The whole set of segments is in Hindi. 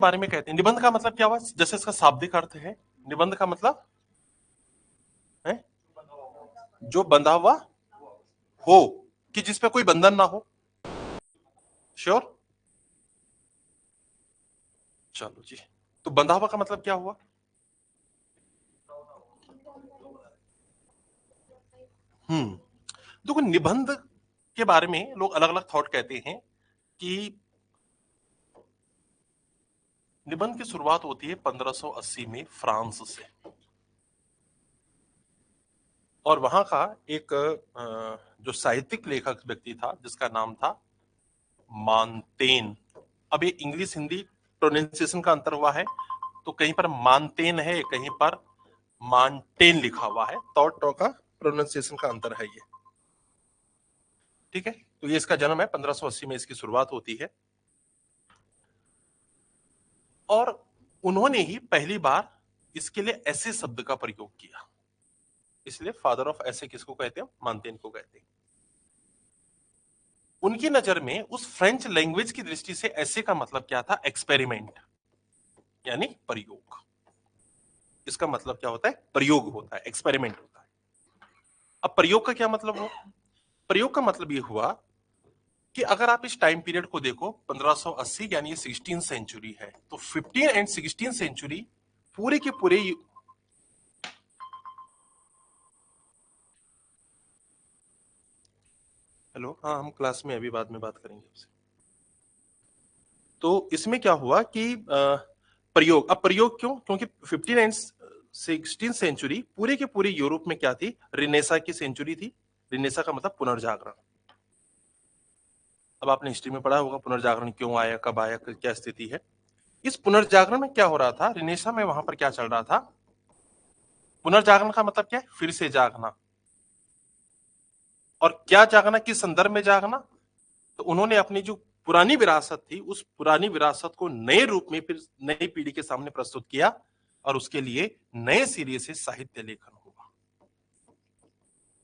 बारे में कहते हैं। निबंध का मतलब क्या हुआ? जैसे इसका शाब्दिक अर्थ है, निबंध का मतलब है जो बंधा हुआ हो, कि जिसपे कोई बंधन ना हो। श्योर? चलो जी, तो बंधा हुआ का मतलब क्या हुआ? देखो, निबंध के बारे में लोग अलग अलग थॉट कहते हैं कि निबंध की शुरुआत होती है 1580 में फ्रांस से, और वहां का एक जो साहित्यिक लेखक व्यक्ति था जिसका नाम था मानतेन। अब ये इंग्लिश हिंदी प्रोनाउंसिएशन का अंतर हुआ है, तो कहीं पर मानतेन है, कहीं पर मानटेन लिखा हुआ है, तो का प्रोनाउंसिएशन का अंतर है ये। ठीक है, तो ये इसका जन्म है 1580 में, इसकी शुरुआत होती है, और उन्होंने ही पहली बार इसके लिए ऐसे शब्द का प्रयोग किया। इसलिए फादर ऑफ ऐसे किसको कहते हैं? मानतेन को कहते हैं। उनकी नजर में उस फ्रेंच लैंग्वेज की दृष्टि से ऐसे का मतलब क्या था? एक्सपेरिमेंट, यानी प्रयोग। इसका मतलब क्या होता है? प्रयोग होता है, एक्सपेरिमेंट होता है। अब प्रयोग का क्या मतलब हुआ? प्रयोग का मतलब ये हुआ कि अगर आप इस टाइम पीरियड को देखो, 1580 यानी ये 16 सेंचुरी है, तो 15 एंड 16 सेंचुरी पूरे के पूरे। हेलो, हाँ, हम क्लास में अभी बाद में बात करेंगे आपसे। तो इसमें क्या हुआ कि प्रयोग, अब प्रयोग क्यों? क्योंकि 15 एंड 16 सेंचुरी पूरे के पूरे यूरोप में क्या थी? रिनेसा की सेंचुरी थी। रिनेसा का मतलब पुनर्जागरण। अब आपने हिस्ट्री में पढ़ा होगा पुनर्जागरण क्यों आया, कब आया, क्या स्थिति है। इस पुनर्जागरण में क्या हो रहा था? रिनेसा में वहां पर क्या चल रहा था? पुनर्जागरण का मतलब क्या है? फिर से जागना। और क्या जागना? किस संदर्भ में जागना? तो उन्होंने अपनी जो पुरानी विरासत थी, उस पुरानी विरासत को नए रूप में फिर नई पीढ़ी के सामने प्रस्तुत किया, और उसके लिए नए सिरे से साहित्य लेखन हुआ।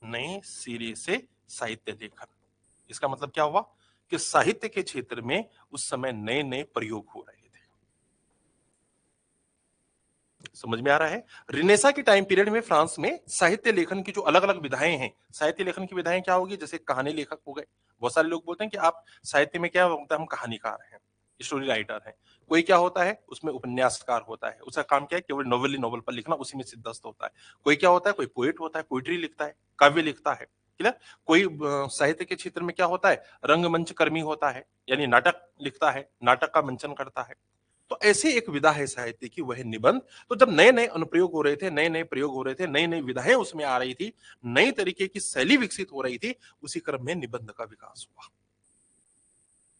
नए सिरे से साहित्य लेखन, इसका मतलब क्या हुआ? कि साहित्य के क्षेत्र में उस समय नए नए प्रयोग हो रहे थे। समझ में आ रहा है? रिनेसा के टाइम पीरियड में फ्रांस में साहित्य लेखन की जो अलग अलग विधाएं हैं, साहित्य लेखन की विधाएं क्या होगी? जैसे कहानी लेखक हो गए। बहुत सारे लोग बोलते हैं कि आप साहित्य में क्या होता है? हम कहानीकार हैं, स्टोरी राइटर हैं। कोई क्या होता है? उसमें उपन्यासकार होता है, उसका काम क्या है? केवल नोवेल ही नोवेल पर लिखना, उसी में सिद्धस्त होता है। कोई क्या होता है? कोई पोएट होता है, पोइट्री लिखता है, काव्य लिखता है। क्लियर? कोई साहित्य के क्षेत्र में क्या होता है? रंगमंच कर्मी होता है, यानी नाटक लिखता है, नाटक का मंचन करता है। तो ऐसी एक विधा है साहित्य की, वह निबंध। तो जब नए नए अनुप्रयोग हो रहे थे, नए नए प्रयोग हो रहे थे, नई नई विधाएं उसमें आ रही थी, नई तरीके की शैली विकसित हो रही थी, उसी क्रम में निबंध का विकास हुआ।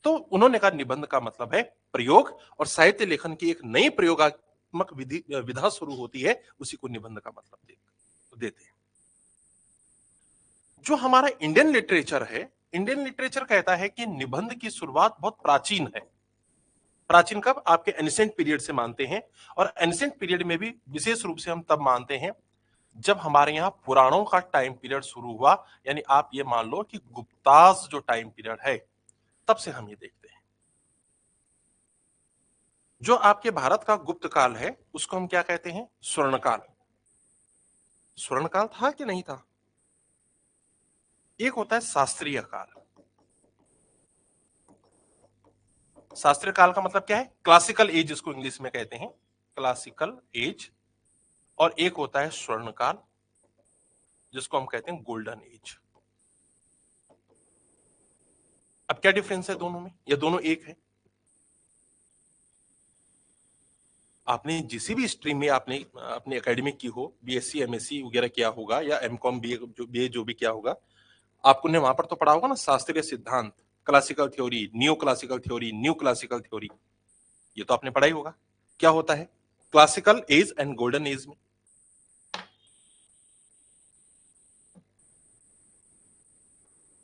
तो उन्होंने कहा निबंध का मतलब है प्रयोग, और साहित्य लेखन की एक नई प्रयोगात्मक विधि विधा शुरू होती है, उसी को निबंध का मतलब देते हैं। जो हमारा इंडियन लिटरेचर है, इंडियन लिटरेचर कहता है कि निबंध की शुरुआत बहुत प्राचीन है। प्राचीन कब? आपके एंशिएंट पीरियड से मानते हैं, और एंशिएंट पीरियड में भी विशेष रूप से हम तब मानते हैं जब हमारे यहाँ पुराणों का टाइम पीरियड शुरू हुआ। यानी आप ये मान लो कि गुप्तास जो टाइम पीरियड है, तब से हम ये देखते हैं। जो आपके भारत का गुप्त काल है, उसको हम क्या कहते हैं? स्वर्णकाल। स्वर्णकाल था कि नहीं था? एक होता है शास्त्रीय काल। शास्त्रीय काल का मतलब क्या है? क्लासिकल एज, जिसको इंग्लिश में कहते हैं क्लासिकल एज। और एक होता है स्वर्ण काल, जिसको हम कहते हैं गोल्डन एज। अब क्या डिफरेंस है दोनों में? ये दोनों एक है। आपने जिस भी स्ट्रीम में आपने अपने एकेडमिक की हो, बीएससी एमएससी वगैरह किया होगा, या एमकॉम बीए जो भी किया होगा, आपको ने वहां पर तो पढ़ा होगा ना शास्त्रीय सिद्धांत, classical theory, new classical theory, new classical theory. ये तो आपने पढ़ा ही होगा। क्या होता है classical as and golden age में?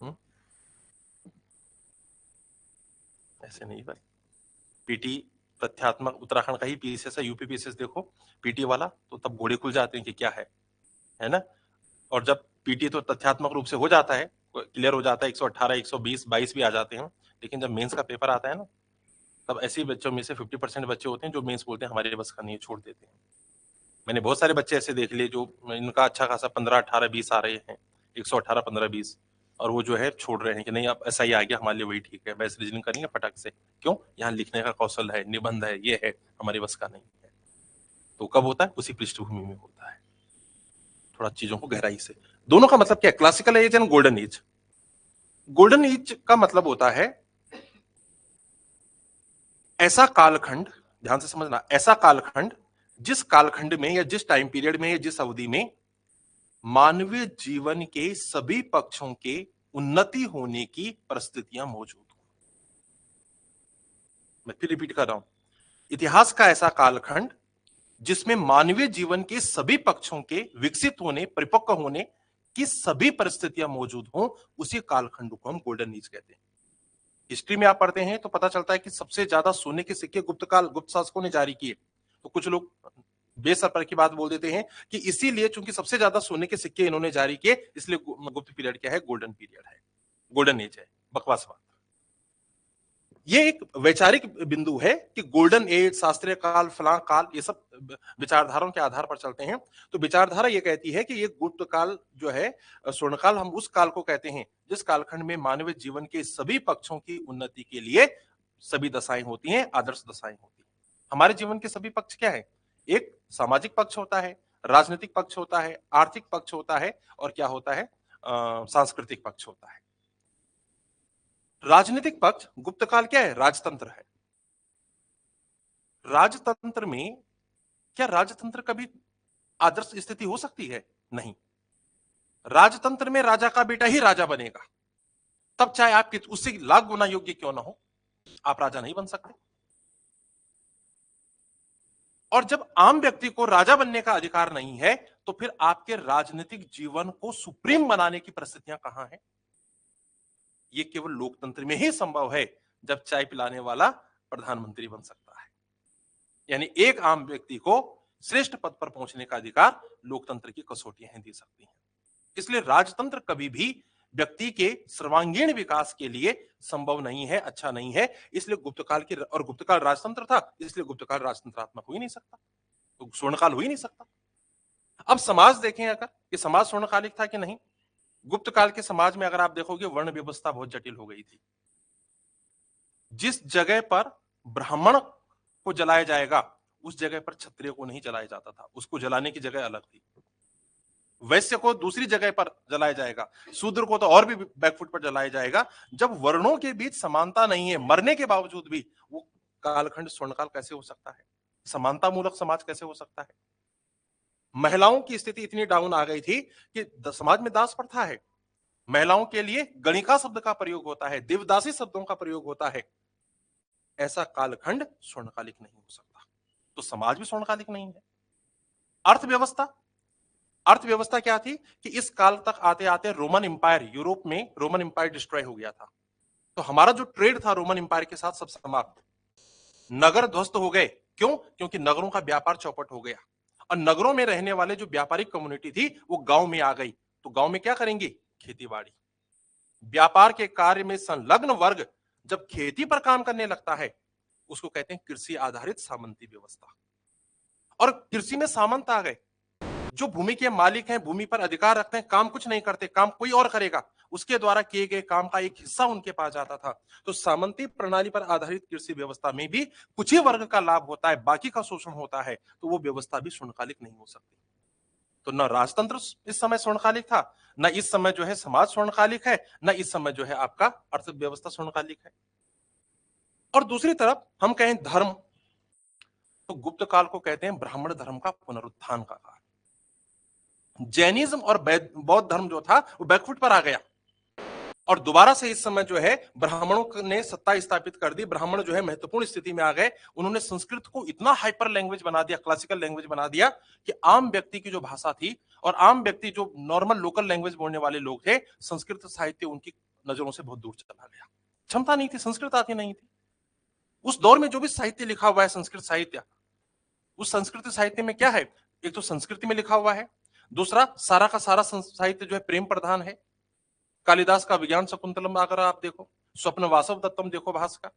हुँ? ऐसे नहीं भाई। पीटी तथ्यात्मक उत्तराखंड का ही पीसीएस है, यूपी पीसीएस देखो, पीटी वाला तो तब घोड़े खुल जाते हैं कि क्या है ना? और जब पीटी तो तथ्यात्मक रूप से हो जाता है, क्लियर हो जाता है, 118, 120, 22 भी आ जाते हैं। लेकिन जब मेंस का पेपर आता है ना, तब ऐसे बच्चों में से 50% बच्चे होते हैं जो मेंस बोलते हैं हमारे बस का नहीं है, छोड़ देते हैं। मैंने बहुत सारे बच्चे ऐसे देख लिए जो इनका अच्छा खासा 15, 18, 20 आ रहे हैं, 118, 15, 20, और वो जो है छोड़ रहे हैं कि नहीं अब ऐसा ही आ गया, हमारे लिए वही ठीक है, बस रीजनिंग करेंगे फटक से। क्यों? यहाँ लिखने का कौशल है, निबंध है, ये है, हमारे बस का नहीं है। तो कब होता है? उसी पृष्ठभूमि में होता है, थोड़ा चीजों को गहराई से। दोनों का मतलब क्या है? Classical as and golden age. Golden age का मतलब होता है ऐसा कालखंड, ध्यान से समझना, ऐसा कालखंड जिस कालखंड में या जिस टाइम पीरियड में या जिस अवधि में मानवीय जीवन के सभी पक्षों के उन्नति होने की परिस्थितियां मौजूद हो। मैं फिर रिपीट कर रहा हूं, इतिहास का ऐसा कालखंड जिसमें मानवीय जीवन के सभी पक्षों के विकसित होने, परिपक्व होने की सभी परिस्थितियां मौजूद हों, उसी कालखंड को हम गोल्डन एज कहते हैं। हिस्ट्री में आप पढ़ते हैं तो पता चलता है कि सबसे ज्यादा सोने के सिक्के गुप्त काल, गुप्त शासकों ने जारी किए। तो कुछ लोग बेसर पर की बात बोल देते हैं कि इसीलिए चूंकि सबसे ज्यादा सोने के सिक्के इन्होंने जारी किए, इसलिए गुप्त पीरियड क्या है? गोल्डन पीरियड है, गोल्डन एज है। बकवास बात। ये एक वैचारिक बिंदु है कि गोल्डन एज, शास्त्रीय काल, फलां काल, ये सब विचारधाराओं के आधार पर चलते हैं। तो विचारधारा ये कहती है कि ये गुप्त काल जो है, स्वर्णकाल, हम उस काल को कहते हैं जिस कालखंड में मानवीय जीवन के सभी पक्षों की उन्नति के लिए सभी दशाएं होती हैं, आदर्श दशाएं होती हैं। हमारे जीवन के सभी पक्ष क्या है? एक सामाजिक पक्ष होता है, राजनीतिक पक्ष होता है, आर्थिक पक्ष होता है, और क्या होता है? सांस्कृतिक पक्ष होता है। राजनीतिक पक्ष, गुप्त काल क्या है? राजतंत्र है। राजतंत्र में क्या राजतंत्र कभी आदर्श स्थिति हो सकती है? नहीं। राजतंत्र में राजा का बेटा ही राजा बनेगा, तब चाहे आप उससे लाख गुना योग्य क्यों ना हो, आप राजा नहीं बन सकते। और जब आम व्यक्ति को राजा बनने का अधिकार नहीं है, तो फिर आपके राजनीतिक जीवन को सुप्रीम बनाने की परिस्थितियां कहां हैं? ये केवल लोकतंत्र में ही संभव है, जब चाय पिलाने वाला प्रधानमंत्री बन सकता है। यानी एक आम व्यक्ति को श्रेष्ठ पद पर पहुंचने का अधिकार लोकतंत्र की कसौटियां दे सकती हैं। इसलिए राजतंत्र कभी भी व्यक्ति के सर्वांगीण विकास के लिए संभव नहीं है, अच्छा नहीं है। इसलिए गुप्तकाल की, और गुप्तकाल राजतंत्र था, इसलिए गुप्तकाल राजतंत्रात्मक हो ही नहीं सकता, तो स्वर्णकाल हो ही नहीं सकता। अब समाज देखें अगर, कि समाज स्वर्णकालिक था कि नहीं। गुप्त काल के समाज में अगर आप देखोगे, वर्ण व्यवस्था बहुत जटिल हो गई थी। जिस जगह पर ब्राह्मण को जलाया जाएगा, उस जगह पर क्षत्रिय को नहीं जलाया जाता था, उसको जलाने की जगह अलग थी। वैश्य को दूसरी जगह पर जलाया जाएगा, शूद्र को तो और भी बैकफुट पर जलाया जाएगा। जब वर्णों के बीच समानता नहीं है, मरने के बावजूद भी, वो कालखंड स्वर्णकाल कैसे हो सकता है? समानता मूलक समाज कैसे हो सकता है? महिलाओं की स्थिति इतनी डाउन आ गई थी कि समाज में दास प्रथा है। महिलाओं के लिए गणिका शब्द का प्रयोग होता है, देवदासी शब्दों का प्रयोग होता है। ऐसा कालखंड स्वर्णकालिक नहीं हो सकता, तो समाज भी स्वर्णकालिक नहीं है। अर्थव्यवस्था, अर्थव्यवस्था क्या थी कि इस काल तक आते आते रोमन इंपायर, यूरोप में रोमन इंपायर डिस्ट्रॉय हो गया था। तो हमारा जो ट्रेड था रोमन इंपायर के साथ, सब समाप्त। नगर ध्वस्त हो गए। क्यों? क्योंकि नगरों का व्यापार चौपट हो गया, और नगरों में रहने वाले जो व्यापारिक कम्युनिटी थी, वो गांव में आ गई। तो गांव में क्या करेंगे? खेती बाड़ी। व्यापार के कार्य में संलग्न वर्ग जब खेती पर काम करने लगता है, उसको कहते हैं कृषि आधारित सामंती व्यवस्था। और कृषि में सामंत आ गए, जो भूमि के मालिक हैं, भूमि पर अधिकार रखते हैं, काम कुछ नहीं करते, काम कोई और करेगा, उसके द्वारा किए गए काम का एक हिस्सा उनके पास जाता था। तो सामंती प्रणाली पर आधारित कृषि व्यवस्था में भी कुछ ही वर्ग का लाभ होता है, बाकी का शोषण होता है, तो वो व्यवस्था भी स्वर्णकालिक नहीं हो सकती। तो न राजतंत्र इस समय स्वर्णकालिक था, न इस समय जो है समाज स्वर्णकालिक है, न इस समय जो है आपका अर्थव्यवस्था स्वर्णकालिक है। और दूसरी तरफ हम कहें धर्म, तो गुप्त काल को कहते हैं ब्राह्मण धर्म का पुनरुत्थान का काल। जैनिज्म और बौद्ध धर्म जो था, वो बैकफुट पर आ गया, और दोबारा से इस समय जो है ब्राह्मणों ने सत्ता स्थापित कर दी। ब्राह्मण जो है महत्वपूर्ण स्थिति में आ गए। उन्होंने संस्कृत को इतना हाइपर लैंग्वेज बना दिया, क्लासिकल लैंग्वेज बना दिया, कि आम व्यक्ति की जो भाषा थी, और आम व्यक्ति जो नॉर्मल लोकल लैंग्वेज बोलने वाले लोग थे, संस्कृत साहित्य उनकी नजरों से बहुत दूर चला गया। क्षमता नहीं थी, संस्कृत आती नहीं थी। उस दौर में जो भी साहित्य लिखा हुआ है, संस्कृत साहित्य, उस संस्कृत साहित्य में क्या है? एक तो संस्कृति में लिखा हुआ है, दूसरा सारा का सारा साहित्य जो है प्रेम प्रधान है। कालिदास का विज्ञान शकुंतलम अगर आप देखो, स्वप्न वासव दत्तम देखो भास का,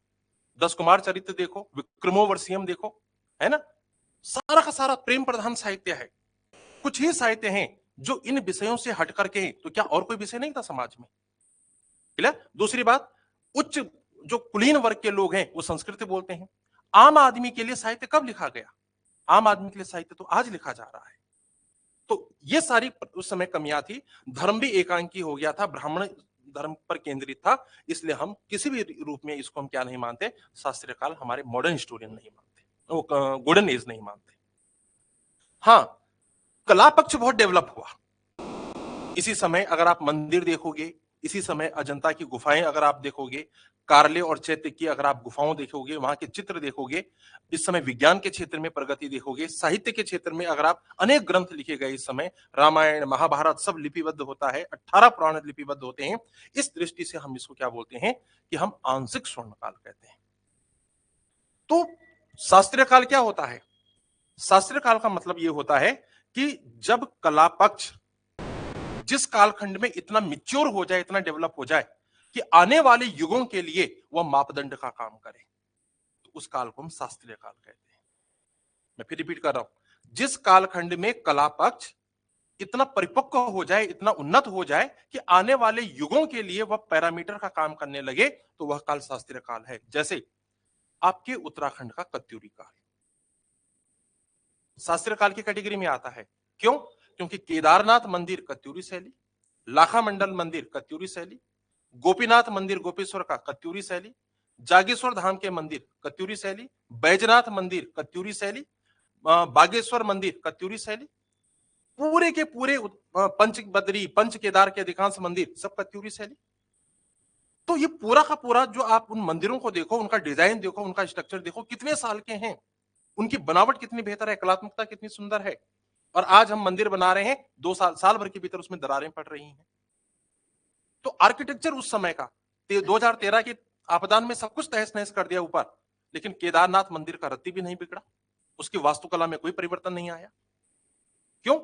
दस कुमार चरित्र देखो, विक्रमोर्वशीयम देखो, है ना, सारा का सारा प्रेम प्रधान साहित्य है। कुछ ही साहित्य हैं जो इन विषयों से हट करके हैं, तो क्या और कोई विषय नहीं था समाज में? क्लियर? दूसरी बात, उच्च जो कुलीन वर्ग के लोग हैं वो संस्कृत बोलते हैं। आम आदमी के लिए साहित्य कब लिखा गया? आम आदमी के लिए साहित्य तो आज लिखा जा रहा है। तो ये सारी उस समय कमियां थी। धर्म भी एकांकी हो गया था, ब्राह्मण धर्म पर केंद्रित था, इसलिए हम किसी भी रूप में इसको हम क्या नहीं मानते, शास्त्रीय काल हमारे मॉडर्न हिस्टोरियन नहीं मानते, वो गोल्डन एज नहीं मानते। हाँ, कला पक्ष बहुत डेवलप हुआ इसी समय। अगर आप मंदिर देखोगे, इसी समय अजंता की गुफाएं अगर आप देखोगे, कार्ले और चैत्य की अगर आप गुफाओं देखोगे, वहां के चित्र देखोगे, इस समय विज्ञान के क्षेत्र में प्रगति देखोगे, साहित्य के क्षेत्र में अगर आप अनेक ग्रंथ लिखे गए, इस समय रामायण महाभारत सब लिपिबद्ध होता है, 18 पुराण लिपिबद्ध होते हैं। इस दृष्टि से हम इसको क्या बोलते हैं कि हम आंशिक स्वर्णकाल कहते हैं। तो शास्त्रीय काल क्या होता है? शास्त्रीय काल का मतलब यह होता है कि जब कला पक्ष जिस कालखंड में इतना मिच्योर हो जाए, इतना डेवलप हो जाए कि आने वाले युगों के लिए वह मापदंड का काम करे, तो उस काल को हम शास्त्रीय काल कहते हैं। मैं फिर रिपीट कर रहा हूं, जिस कालखंड में कला पक्ष इतना परिपक्व हो जाए, इतना उन्नत हो जाए कि आने वाले युगों के लिए वह पैरामीटर का काम करने लगे, तो वह काल शास्त्रीय काल है। जैसे आपके उत्तराखंड का कत्यूरी काल शास्त्रीय काल की कैटेगरी में आता है। क्यों? क्योंकि केदारनाथ मंदिर कत्यूरी शैली, लाखा मंडल मंदिर कत्यूरी शैली, गोपीनाथ मंदिर गोपेश्वर का कत्यूरी शैली, जागेश्वर धाम के मंदिर कत्यूरी शैली, बैजनाथ मंदिर कत्यूरी शैली, बागेश्वर मंदिर कत्यूरी शैली, पूरे के पूरे पंच बद्री पंच केदार के अधिकांश मंदिर सब कत्यूरी शैली। तो ये पूरा का पूरा जो आप उन मंदिरों को देखो, उनका डिजाइन देखो, उनका स्ट्रक्चर देखो, कितने साल के हैं, उनकी बनावट कितनी बेहतर है, कलात्मकता कितनी सुंदर है। और आज हम मंदिर बना रहे हैं, 2 साल भर के भीतर उसमें दरारें पड़ रही हैं। तो आर्किटेक्चर उस समय का 2013 के आपदान में सब कुछ तहस नहस कर दिया ऊपर, लेकिन केदारनाथ मंदिर का रत्ती भी नहीं बिगड़ा, उसकी वास्तुकला में कोई परिवर्तन नहीं आया। क्यों?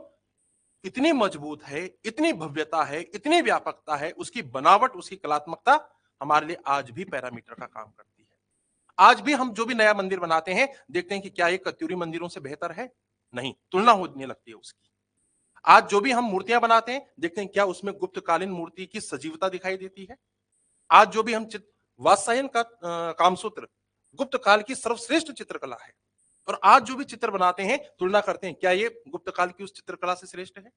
इतनी मजबूत है, इतनी भव्यता है, इतनी व्यापकता है, उसकी बनावट, उसकी कलात्मकता हमारे लिए आज भी पैरामीटर का काम करती है। आज भी हम जो भी नया मंदिर बनाते हैं, देखते हैं कि क्या ये कत्यूरी मंदिरों से बेहतर है? नहीं, तुलना होने लगती है उसकी। आज जो भी हम मूर्तियां बनाते हैं, देखते हैं क्या उसमें गुप्तकालीन मूर्ति की सजीवता दिखाई देती है? आज जो भी हम वात्सायन का कामसूत्र गुप्त काल की सर्वश्रेष्ठ चित्रकला है, और आज जो भी चित्र बनाते हैं, तुलना करते हैं, क्या ये गुप्त काल की उस चित्रकला से श्रेष्ठ है?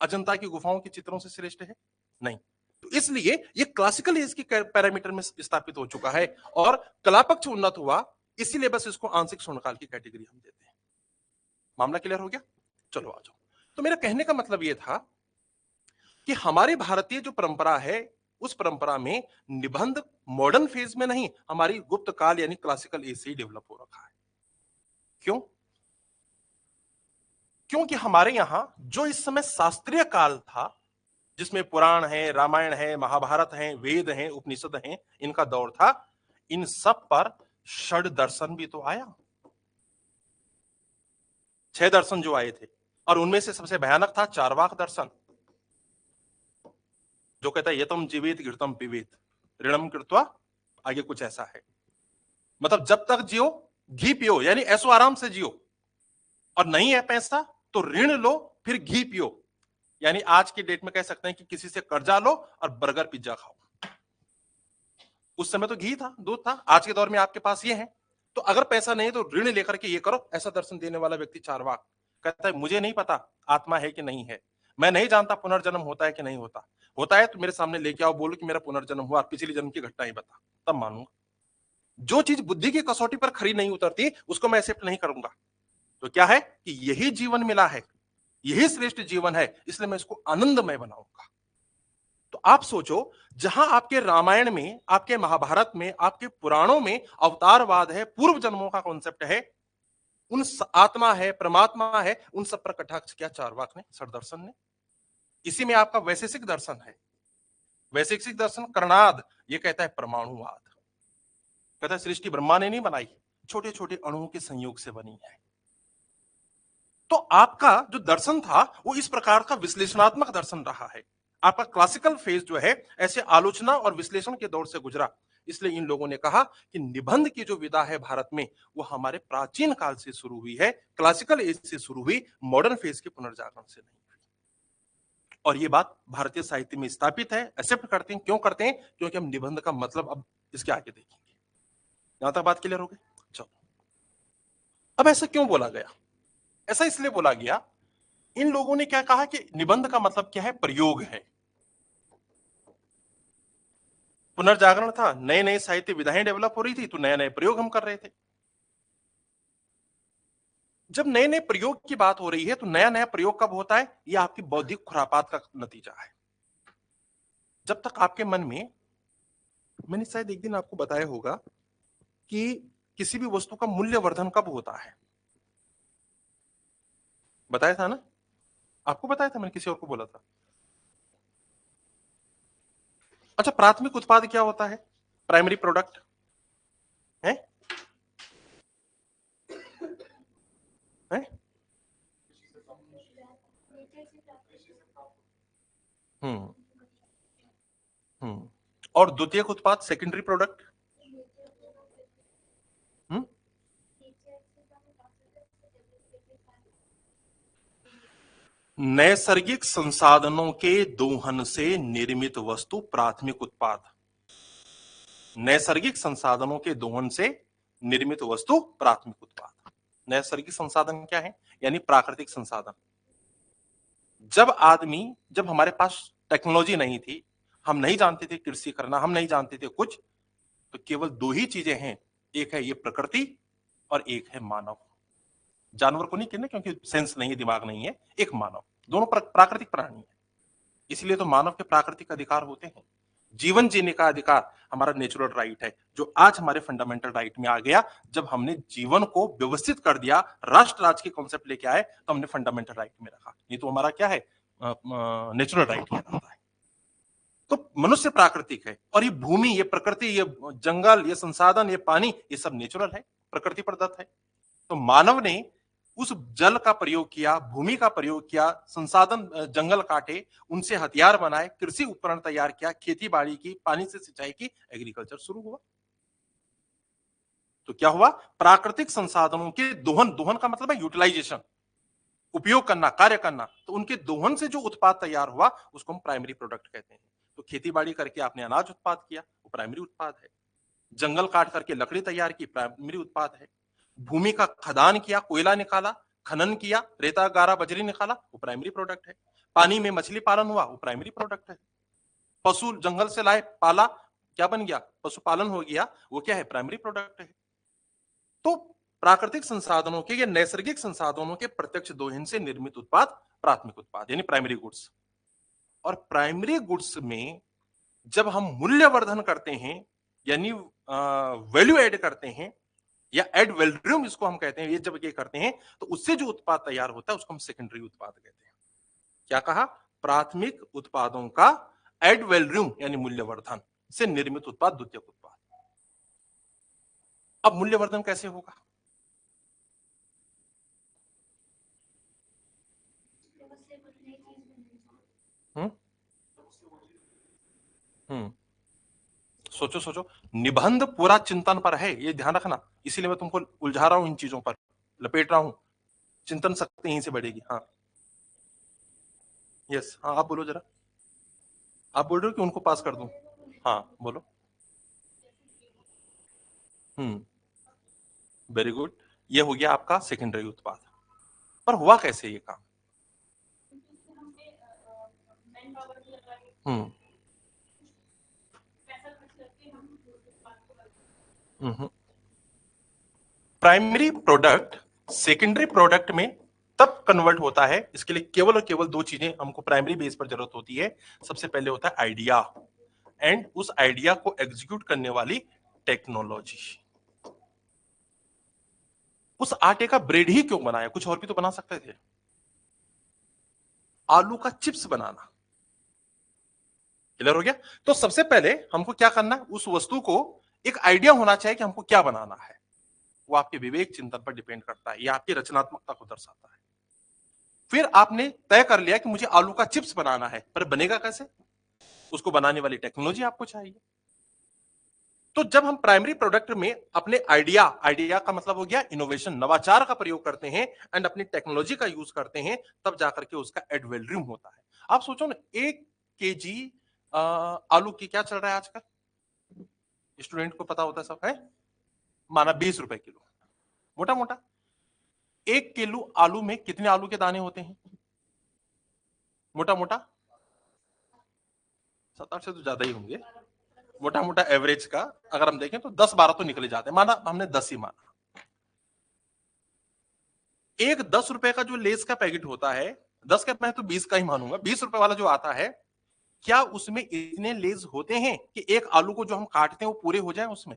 अजंता की गुफाओं के चित्रों से श्रेष्ठ है? नहीं। तो इसलिए ये क्लासिकल एज की पैरामीटर में स्थापित हो चुका है, और कलापक्ष उन्नत हुआ, इसीलिए बस इसको आंशिक स्वर्णकाल की कैटेगरी हम देते हैं। मामला क्लियर हो गया? चलो आ जाओ। तो मेरा कहने का मतलब यह था कि हमारी भारतीय जो परंपरा है, उस परंपरा में निबंध मॉडर्न फेज में नहीं, हमारी गुप्त काल यानी क्लासिकल एज से ही डेवलप हो रखा है। क्यों? क्योंकि हमारे यहां जो इस समय शास्त्रीय काल था, जिसमें पुराण है, रामायण है, महाभारत है, वेद हैं, उपनिषद हैं, इनका दौर था, इन सब पर षड दर्शन भी तो आया। 6 दर्शन जो आए थे, और उनमें से सबसे भयानक था चार्वाक दर्शन, जो कहता है यतम जीवित घृतम पिबेत ऋणम कृत्वा, आगे कुछ ऐसा है, मतलब जब तक जियो घी पियो, यानी ऐसो आराम से जियो, और नहीं है पैसा तो ऋण लो फिर घी पियो, यानी आज की डेट में कह सकते हैं कि किसी से कर्जा लो और बर्गर पिज्जा खाओ। उस समय तो घी था, दूध था, आज के दौर में आपके पास ये है, तो अगर पैसा नहीं तो ऋण लेकर के ये करो, ऐसा दर्शन देने वाला व्यक्ति चार्वाक कहता है मुझे नहीं पता आत्मा है कि नहीं है, मैं नहीं जानता पुनर्जन्म होता है कि नहीं होता, होता है तो मेरे सामने लेके आओ, बोलो कि मेरा पुनर्जन्म हुआ, पिछली जन्म की घटना ही बता, तब मानूंगा। जो चीज बुद्धि की कसौटी पर खरी नहीं उतरती, उसको मैं एक्सेप्ट नहीं करूंगा। तो क्या है कि यही जीवन मिला है, यही श्रेष्ठ जीवन है, इसलिए मैं इसको आनंदमय बनाऊंगा। तो आप सोचो, जहां आपके रामायण में, आपके महाभारत में, आपके पुराणों में अवतारवाद है, पूर्व जन्मों का कॉन्सेप्ट है, उन आत्मा है, परमात्मा है, उन सब पर कटाक्ष किया चार्वाक ने, षडदर्शन ने। इसी में आपका वैशेषिक दर्शन है। वैशेषिक दर्शन कर्णाद ये कहता है परमाणुवाद, कहता है सृष्टि ब्रह्मा ने नहीं बनाई, छोटे छोटे अणुओं के संयोग से बनी है। तो आपका जो दर्शन था वो इस प्रकार का विश्लेषणात्मक दर्शन रहा है। आपका क्लासिकल फेज जो है ऐसे आलोचना और विश्लेषण के दौर से गुजरा। इसलिए इन लोगों ने कहा कि निबंध की जो विधा है भारत में, वो हमारे प्राचीन काल से शुरू हुई है, क्लासिकल एज से शुरू हुई, मॉडर्न फेज के पुनर्जागरण से नहीं। और ये बात भारतीय साहित्य में स्थापित है, एक्सेप्ट करते हैं। क्यों करते हैं? क्योंकि हम निबंध का मतलब अब इसके आगे देखेंगे। यहां तक बात क्लियर हो गई? चलो, अब ऐसा क्यों बोला गया? ऐसा इसलिए बोला गया, इन लोगों ने क्या कहा कि निबंध का मतलब क्या है? प्रयोग है। पुनर्जागरण था, नए नए साहित्य विधाएं डेवलप हो रही थी, तो नए नए प्रयोग हम कर रहे थे। जब नए नए प्रयोग की बात हो रही है, तो नया नया प्रयोग कब होता है? यह आपकी बौद्धिक खुरापात का नतीजा है। जब तक आपके मन में, मैंने शायद एक दिन आपको बताया होगा कि किसी भी वस्तु का मूल्यवर्धन कब होता है, बताया था ना? आपको बताया था, मैंने किसी और को बोला था? अच्छा, प्राथमिक उत्पाद क्या होता है? प्राइमरी प्रोडक्ट है, है? हम्म हम्म और द्वितीयक उत्पाद, सेकेंडरी प्रोडक्ट? हम्म नैसर्गिक संसाधनों के दोहन से निर्मित वस्तु प्राथमिक उत्पाद। नैसर्गिक संसाधनों के दोहन से निर्मित वस्तु प्राथमिक उत्पाद। नैसर्गिक संसाधन क्या है? यानी प्राकृतिक संसाधन। जब हमारे पास टेक्नोलॉजी नहीं थी, हम नहीं जानते थे कृषि करना, हम नहीं जानते थे कुछ, तो केवल दो ही चीजें हैं, एक है ये प्रकृति और एक है मानव। जानवर को नहीं कहना, क्योंकि सेंस नहीं है, दिमाग नहीं है। एक मानव, दोनों प्राकृतिक प्राणी है। इसलिए तो मानव के प्राकृतिक अधिकार होते हैं। जीवन जीने का अधिकार हमारा नेचुरल राइट है, जो आज हमारे फंडामेंटल राइट में आ गया। जब हमने जीवन को व्यवस्थित कर दिया, राष्ट्र राज्य के कॉन्सेप्ट लेके आए, तो हमने फंडामेंटल राइट में रखा। ये तो हमारा क्या है? नेचुरल राइट कहलाता है। तो मनुष्य प्राकृतिक है, और ये भूमि, ये प्रकृति, ये जंगल, ये संसाधन, ये पानी, ये सब नेचुरल है, प्रकृति प्रदत्त है। तो मानव ने उस जल का प्रयोग किया, भूमि का प्रयोग किया, संसाधन जंगल काटे, उनसे हथियार बनाए, कृषि उपकरण तैयार किया, खेती बाड़ी की, पानी से सिंचाई की, एग्रीकल्चर शुरू हुआ। तो क्या हुआ? प्राकृतिक संसाधनों के दोहन, दोहन का मतलब है यूटिलाइजेशन, उपयोग करना, कार्य करना। तो उनके दोहन से जो उत्पाद तैयार हुआ, उसको हम प्राइमरी प्रोडक्ट कहते हैं। तो खेती बाड़ी करके आपने अनाज उत्पाद किया, वो प्राइमरी उत्पाद है। जंगल काट करके लकड़ी तैयार की, प्राइमरी उत्पाद है। भूमि का खदान किया, कोयला निकाला, खनन किया, रेता गारा बजरी निकाला, वो प्राइमरी प्रोडक्ट है। पानी में मछली पालन हुआ, वो प्राइमरी प्रोडक्ट है। पशु जंगल से लाए, पाला, क्या बन गया? पशुपालन हो गया, वो क्या है? प्राइमरी प्रोडक्ट है। तो प्राकृतिक संसाधनों के या नैसर्गिक संसाधनों के प्रत्यक्ष दोहन से निर्मित उत्पाद प्राथमिक उत्पाद, यानी प्राइमरी गुड्स। और प्राइमरी गुड्स में जब हम मूल्यवर्धन करते हैं, यानी वैल्यू ऐड करते हैं, या एड वैल्यूम इसको हम कहते हैं, ये जब ये करते हैं, तो उससे जो उत्पाद तैयार होता है, उसको हम सेकेंडरी उत्पाद कहते हैं। क्या कहा? प्राथमिक उत्पादों का एड वैल्यूम यानी मूल्यवर्धन से निर्मित उत्पाद द्वितीयक उत्पाद। अब मूल्यवर्धन कैसे होगा? हम्म हम्म सोचो सोचो, निबंध पूरा चिंतन पर है, ये ध्यान रखना। इसीलिए मैं तुमको उलझा रहा हूं, इन चीजों पर लपेट रहा हूं। चिंतन शक्ति यहीं से बढ़ेगी। हाँ, यस, हाँ, आप बोलो जरा। आप बोल रहे हो कि उनको पास कर दूं? हाँ, बोलो। हम्म वेरी गुड। ये हो गया आपका सेकेंडरी उत्पाद। पर हुआ कैसे ये काम? हम्म प्राइमरी प्रोडक्ट सेकेंडरी प्रोडक्ट में तब कन्वर्ट होता है, इसके लिए केवल और केवल दो चीजें हमको प्राइमरी बेस पर जरूरत होती है। सबसे पहले होता है आइडिया, एंड उस आइडिया को एग्जीक्यूट करने वाली टेक्नोलॉजी। उस आटे का ब्रेड ही क्यों बनाया? कुछ और भी तो बना सकते थे। आलू का चिप्स बनाना। क्लियर हो गया? तो सबसे पहले हमको क्या करना है? उस वस्तु को एक आइडिया होना चाहिए कि हमको क्या बनाना है। वो आपके विवेक चिंतन पर डिपेंड करता है, या आपकी रचनात्मकता को दर्शाता है। फिर आपने तय कर लिया कि मुझे आलू का चिप्स बनाना है, पर बनेगा कैसे? उसको बनाने वाली टेक्नोलॉजी आपको चाहिए। तो जब हम प्राइमरी प्रोडक्ट में अपने आइडिया का मतलब हो गया इनोवेशन, नवाचार का प्रयोग करते हैं एंड अपनी टेक्नोलॉजी का यूज करते हैं, तब जाकर के उसका एड वैल्यू होता है। आप सोचो ना, 1 kg आलू की क्या चल रहा है आजकल? स्टूडेंट को पता होता है सब है, माना 20 रुपए किलो, मोटा मोटा। 1 किलो आलू में कितने आलू के दाने होते हैं? मोटा मोटा 7-8 से तो ज्यादा ही होंगे, मोटा मोटा एवरेज का अगर हम देखें तो 10-12 तो निकले जाते हैं, माना हमने 10 ही माना। एक 10 रुपए का जो लेस का पैकेट होता है, 10 का मैं तो 20 का ही मानूंगा, 20 रुपए वाला जो आता है, क्या उसमें इतने लेस होते हैं कि एक आलू को जो हम काटते हैं वो पूरे हो जाए? उसमें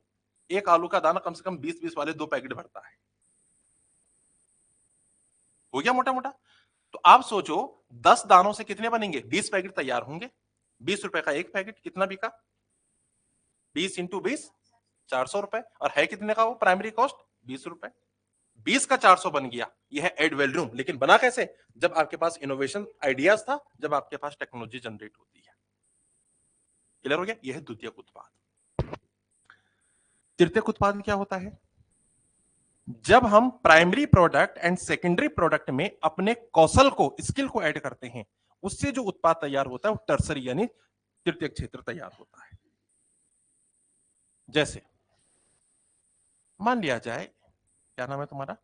एक आलू का दाना कम से कम 20-20 वाले 2 पैकेट भरता है। हो गया मोटा मोटा। तो आप सोचो 10 दानों से कितने बनेंगे? 20 पैकेट तैयार होंगे। 20 रुपए का एक पैकेट कितना बिका? 20 इंटू 20 400 रुपए। और है कितने का वो प्राइमरी कॉस्ट? 20 रुपए। 20 का 400 बन गया, यह है एड वैल्यू। लेकिन बना कैसे? जब आपके पास इनोवेशन आइडियाज था, जब आपके पास टेक्नोलॉजी जनरेट होती है। क्लियर हो गया? यह है द्वितीयक उत्पाद। तृतीयक उत्पाद क्या होता है? जब हम primary product and secondary product में अपने कौशल को, स्किल को ऐड करते हैं, उससे जो उत्पाद तैयार होता है वो टर्सरी यानी तृतीयक क्षेत्र तैयार होता है। जैसे मान लिया जाए, क्या नाम है तुम्हारा?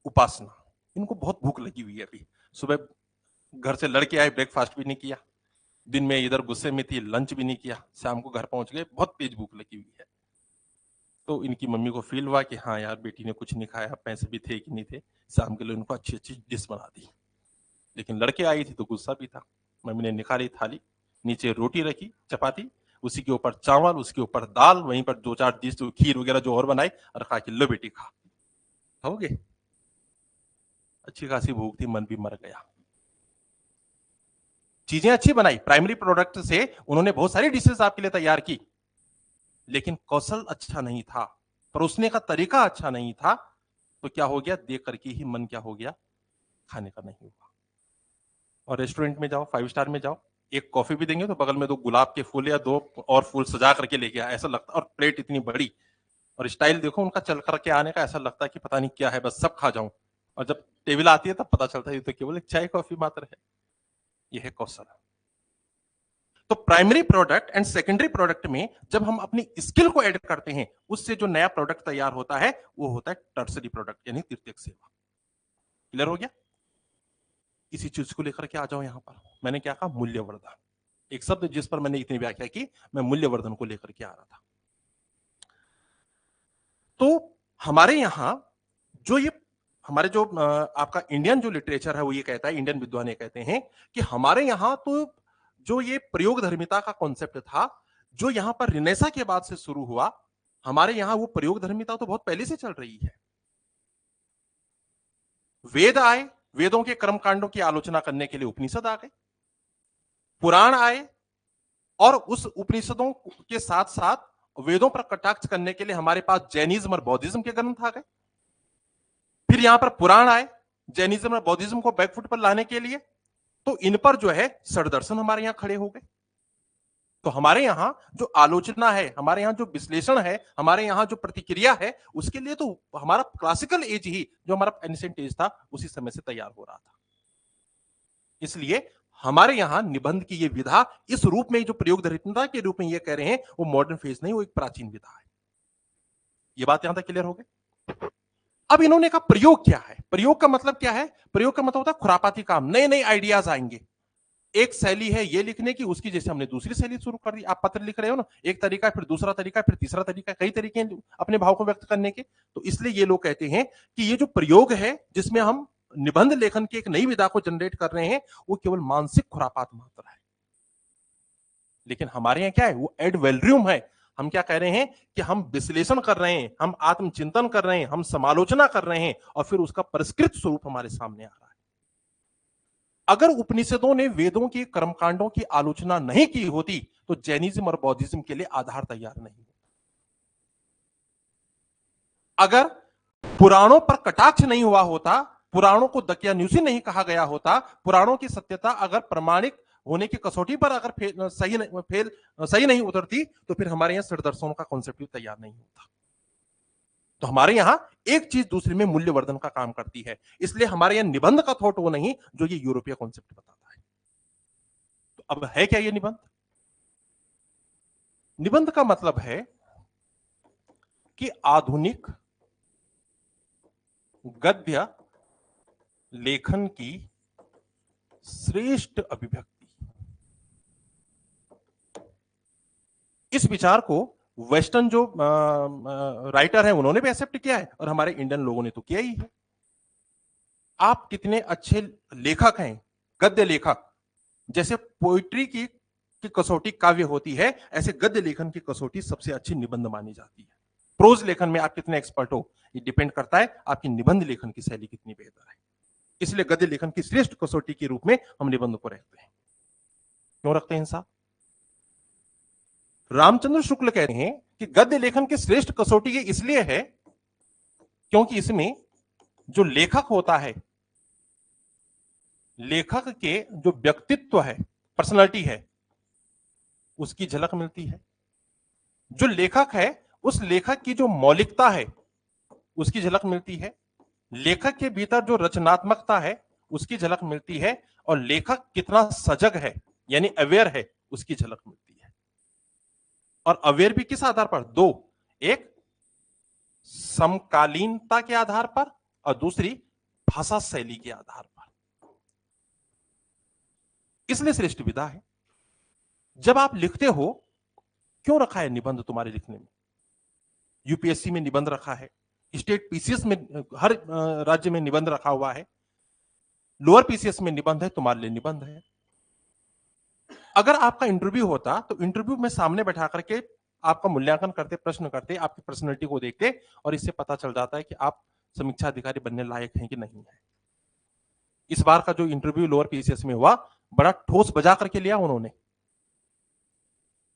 उपासना। इनको बहुत भूख लगी हुई है अभी, सुबह घर से लड़के आए, ब्रेकफास्ट भी नहीं किया, दिन में इधर गुस्से में थी, लंच भी नहीं किया, शाम को घर पहुंच गए, बहुत तेज भूख लगी हुई है। तो इनकी मम्मी को फील हुआ कि हाँ यार बेटी ने कुछ नहीं खाया, पैसे भी थे कि नहीं थे, शाम के लिए उनको अच्छी अच्छी डिश बना दी। लेकिन लड़के आई थी तो गुस्सा भी था। मम्मी ने निकाली थाली, नीचे रोटी रखी, चपाती, उसी के ऊपर चावल, उसके ऊपर दाल, वहीं पर 2-4 डिश जो खीर वगैरह जो और बनाई, और कहा कि लो बेटी खा। खाओगे? अच्छी खासी भूख थी, मन भी मर गया। चीजें अच्छी बनाई, प्राइमरी प्रोडक्ट से उन्होंने बहुत सारी डिशेस आपके लिए तैयार की, लेकिन कौशल अच्छा नहीं था, परोसने का तरीका अच्छा नहीं था। तो क्या हो गया? देख करके ही मन क्या हो गया? खाने का नहीं हुआ। और रेस्टोरेंट में जाओ, 5 स्टार में जाओ, एक कॉफी भी देंगे तो बगल में 2 गुलाब के फूल या 2 और फूल सजा करके लेके आए, ऐसा लगता। और प्लेट इतनी बड़ी, और स्टाइल देखो उनका चल करके आने का, ऐसा लगता है कि पता नहीं क्या है, बस सब खा जाऊं। और जब टेबल आती है तब पता चलता है ये तो केवल एक चाय कॉफी मात्र है। यह है कौशल। तो primary product and secondary product में जब हम अपनी स्किल को ऐड करते हैं, उससे जो नया प्रोडक्ट तैयार होता है वो होता है टर्सरी प्रोडक्ट यानी तृतीयक सेवा। क्लियर हो गया? इसी चीज को लेकर के आ जाओ यहां पर। मैंने क्या कहा? मूल्यवर्धन। एक शब्द जिस पर मैंने इतनी व्याख्या की, मैं मूल्यवर्धन को लेकर के आ रहा था। तो हमारे यहां जो ये हमारे जो आपका इंडियन जो लिटरेचर है वो ये कहता है, इंडियन विद्वान ये कहते हैं कि हमारे यहां तो जो ये प्रयोग धर्मिता का कॉन्सेप्ट था, जो यहां पर रिनेसा के बाद से शुरू हुआ, हमारे यहां वो प्रयोग धर्मिता तो बहुत पहले से चल रही है। वेद आए, वेदों के कर्मकांडों की आलोचना करने के लिए उपनिषद आ गए, पुराण आए, और उस उपनिषदों के साथ साथ वेदों पर कटाक्ष करने के लिए हमारे पास जैनिज्म और बौद्धिज्म के ग्रंथ आ गए। फिर यहां पर पुराण आए जैनिज्म और बौद्धिज्म को बैकफुट पर लाने के लिए, तो इन पर जो है षड्दर्शन हमारे यहां खड़े हो गए। तो हमारे यहां जो आलोचना है, हमारे यहां जो विश्लेषण है, हमारे यहां जो प्रतिक्रिया है, उसके लिए तो हमारा क्लासिकल एज ही, जो हमारा एंशिएंट एज था, उसी समय से तैयार हो रहा था। इसलिए हमारे यहां निबंध की ये विधा इस रूप में, जो प्रयोग धर्मिता के रूप में ये कह रहे हैं, वो मॉडर्न फेज नहीं, वो एक प्राचीन विधा है। ये बात यहां तक क्लियर हो गई? अब इन्होंने कहा प्रयोग क्या है? प्रयोग का मतलब क्या है? प्रयोग का मतलब होता है खुरापाती काम, नए नए आइडियाज आएंगे। एक शैली है ये लिखने की, उसकी जैसे हमने दूसरी शैली शुरू कर दी। आप पत्र लिख रहे हो ना, एक तरीका, फिर दूसरा तरीका, फिर तीसरा तरीका, कई तरीके हैं अपने भाव को व्यक्त करने के। तो इसलिए ये लोग कहते हैं कि ये जो प्रयोग है, जिसमें हम निबंध लेखन की एक नई विधा को जनरेट कर रहे हैं, वो केवल मानसिक खुरापात मात्र है। लेकिन हमारे यहाँ क्या है? वो एड वैल्यूम है। हम क्या कह रहे हैं कि हम विश्लेषण कर रहे हैं, हम आत्मचिंतन कर रहे हैं, हम समालोचना कर रहे हैं, और फिर उसका परिष्कृत स्वरूप हमारे सामने आ रहा है। अगर उपनिषदों ने वेदों के कर्मकांडों की आलोचना नहीं की होती, तो जैनिज्म और बौद्धिज्म के लिए आधार तैयार नहीं होता। अगर पुराणों पर कटाक्ष नहीं हुआ होता, पुराणों को दकियानुसी नहीं कहा गया होता, पुराणों की सत्यता अगर प्रमाणिक होने की कसौटी पर अगर सही नहीं उतरती तो फिर हमारे यहाँ सिरदर्शनों का कॉन्सेप्ट भी तैयार नहीं होता। तो हमारे यहां एक चीज दूसरे में मूल्यवर्धन का काम करती है, इसलिए हमारे यहां निबंध का थॉट वो नहीं जो ये यूरोपीय कॉन्सेप्ट बताता है। तो अब है क्या ये निबंध? निबंध का मतलब है कि आधुनिक गद्य लेखन की श्रेष्ठ अभिव्यक्ति। इस विचार को वेस्टर्न जो राइटर है उन्होंने भी एक्सेप्ट किया है और हमारे इंडियन लोगों ने तो किया ही है। आप कितने अच्छे लेखक हैं, गद्य लेखक, जैसे पोइट्री की कसौटी काव्य होती है, ऐसे गद्य लेखन की कसौटी सबसे अच्छी निबंध मानी जाती है। प्रोज लेखन में आप कितने एक्सपर्ट हो ये डिपेंड करता है आपकी निबंध लेखन की शैली कितनी बेहतर है। इसलिए गद्य लेखन की श्रेष्ठ कसौटी के रूप में हम निबंध को रखते हैं। क्यों रखते हैं साहब? रामचंद्र शुक्ल कहते हैं कि गद्य लेखन की श्रेष्ठ कसौटी ये इसलिए है क्योंकि इसमें जो लेखक होता है, लेखक के जो व्यक्तित्व है, पर्सनालिटी है, उसकी झलक मिलती है। जो लेखक है उस लेखक की जो मौलिकता है उसकी झलक मिलती है। लेखक के भीतर जो रचनात्मकता है उसकी झलक मिलती है और लेखक कितना सजग है यानी अवेयर है उसकी झलक मिलती है। और अवेयर भी किस आधार पर? दो, एक समकालीनता के आधार पर और दूसरी भाषा शैली के आधार पर। इसलिए श्रेष्ठ विधा है। जब आप लिखते हो, क्यों रखा है निबंध तुम्हारे लिखने में? यूपीएससी में निबंध रखा है, स्टेट पीसीएस में, हर राज्य में निबंध रखा हुआ है, लोअर पीसीएस में निबंध है, तुम्हारे लिए निबंध है। अगर आपका इंटरव्यू होता तो इंटरव्यू में सामने बैठा करके आपका मूल्यांकन करते, प्रश्न करते, आपकी पर्सनैलिटी को देखते और इससे पता चल जाता है कि आप समीक्षा अधिकारी बनने लायक हैं कि नहीं है। इस बार का जो इंटरव्यू लोअर पीसीएस में हुआ बड़ा ठोस बजा करके लिया उन्होंने।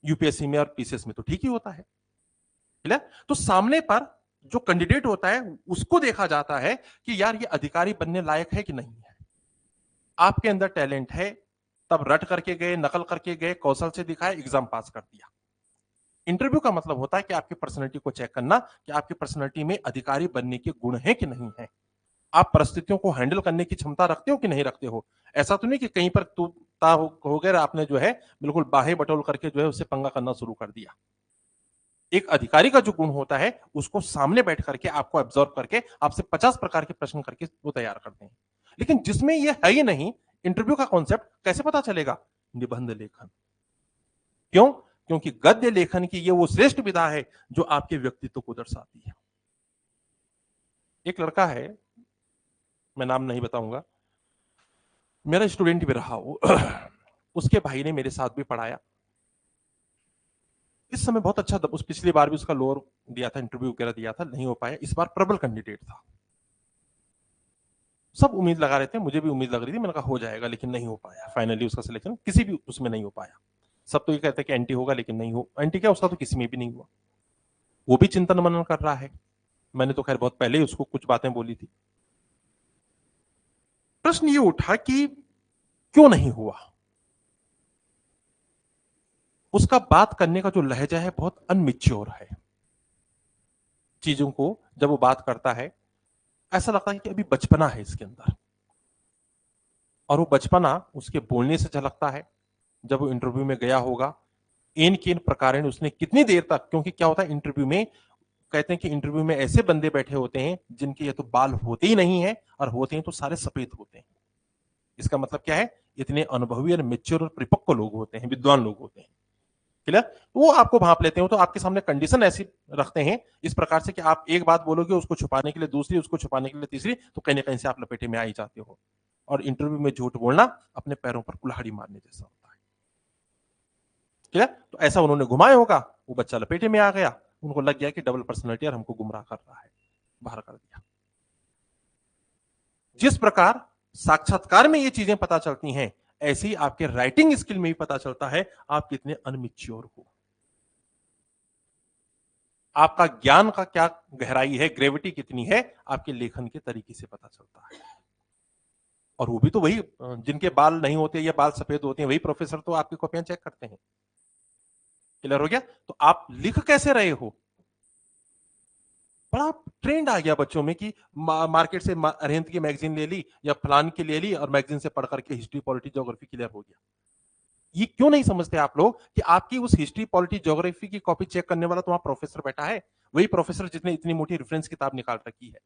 यूपीएससी में और पीसीएस में तो ठीक ही होता है। तो सामने पर जो कैंडिडेट होता है उसको देखा जाता है कि यार ये अधिकारी बनने लायक है कि नहीं है। आपके अंदर टैलेंट है, तब रट करके गए, नकल करके गए, कौशल से दिखाए, एग्जाम पास कर दिया। इंटरव्यू का मतलब होता है कि आपकी पर्सनैलिटी को चेक करना कि आपकी पर्सनैलिटी में अधिकारी बनने के गुण हैं कि नहीं है। आप परिस्थितियों को हैंडल करने की क्षमता रखते हो कि नहीं रखते हो। ऐसा तो नहीं कि कहीं पर तूता हो गया, आपने जो है बिल्कुल बाहें बटोल करके जो है उससे पंगा करना शुरू कर दिया। एक अधिकारी का जो गुण होता है उसको सामने बैठ करके आपको एब्जॉर्व करके आपसे 50 प्रकार के प्रश्न करके वो तैयार करते हैं। लेकिन जिसमें ये है ही नहीं इंटरव्यू का कॉन्सेप्ट, कैसे पता चलेगा? निबंध लेखन। क्यों? क्योंकि गद्य लेखन की ये वो श्रेष्ठ विधा है जो आपके व्यक्तित्व को दर्शाती है। एक लड़का है, मैं नाम नहीं बताऊंगा, मेरा स्टूडेंट भी रहा वो उसके भाई ने मेरे साथ भी पढ़ाया। इस समय बहुत अच्छा, उस पिछली बार भी उसका लोअर दिया था, इंटरव्यू वगैरह दिया था, नहीं हो पाया। इस बार प्रबल कैंडिडेट था, सब उम्मीद लगा रहे थे, मुझे भी उम्मीद लग रही थी, मैंने कहा हो जाएगा, लेकिन नहीं हो पाया। फाइनली उसका सिलेक्शन किसी भी उसमें नहीं हो पाया। सब तो ये कहते हैं कि एंटी होगा, लेकिन नहीं हो, एंटी क्या उसका तो किसी में भी नहीं हुआ। वो भी चिंतन मनन कर रहा है। मैंने तो खैर बहुत पहले ही उसको कुछ बातें बोली थी। प्रश्न ये उठा कि क्यों नहीं हुआ। उसका बात करने का जो लहजा है बहुत अनमिच्योर है। चीजों को जब वो बात करता है ऐसा लगता है कि अभी बचपना है इसके अंदर, और वो बचपना उसके बोलने से झलकता है। जब वो इंटरव्यू में गया होगा, इन किन प्रकार उसने कितनी देर तक, क्योंकि क्या होता है इंटरव्यू में, कहते हैं कि इंटरव्यू में ऐसे बंदे बैठे होते हैं जिनके ये तो बाल होते ही नहीं है, और होते हैं तो सारे सफेद होते हैं। इसका मतलब क्या है? इतने अनुभवी और मेच्योर और परिपक्व लोग होते हैं, विद्वान लोग होते हैं। क्लियर? वो आपको भांप लेते हो, तो आपके सामने कंडीशन ऐसी रखते हैं इस प्रकार से कि आप एक बात बोलोगे उसको छुपाने के लिए दूसरी, उसको छुपाने के लिए तीसरी, तो कहीं ना कहीं से आप लपेटे में आ ही जाते हो। और इंटरव्यू में झूठ बोलना अपने पैरों पर कुल्हाड़ी मारने जैसा होता है। क्लियर? तो ऐसा उन्होंने घुमाया होगा, वो बच्चा लपेटे में आ गया, उनको लग गया कि डबल पर्सनैलिटी और हमको गुमराह कर रहा है, बाहर कर दिया। जिस प्रकार साक्षात्कार में ये चीजें पता चलती हैं, ऐसे ही आपके राइटिंग स्किल में भी पता चलता है आप कितने अनमिच्योर हो, आपका ज्ञान का क्या गहराई है, ग्रेविटी कितनी है, आपके लेखन के तरीके से पता चलता है। और वो भी तो वही जिनके बाल नहीं होते या बाल सफेद होते हैं, वही प्रोफेसर तो आपकी कॉपियां चेक करते हैं। क्लियर हो गया? तो आप लिख कैसे रहे हो? बड़ा ट्रेंड आ गया बच्चों में कि मार्केट से अरिहंत की मैगजीन ले ली या फलान की ले ली और मैगजीन से पढ़ करके हिस्ट्री पॉलिटी ज्योग्राफी क्लियर हो गया। ये क्यों नहीं समझते आप लोग कि आपकी उस हिस्ट्री पॉलिटी ज्योग्राफी की कॉपी चेक करने वाला तो वहां प्रोफेसर बैठा है, वही प्रोफेसर जिसने इतनी मोटी रेफरेंस किताब निकाल रखी है।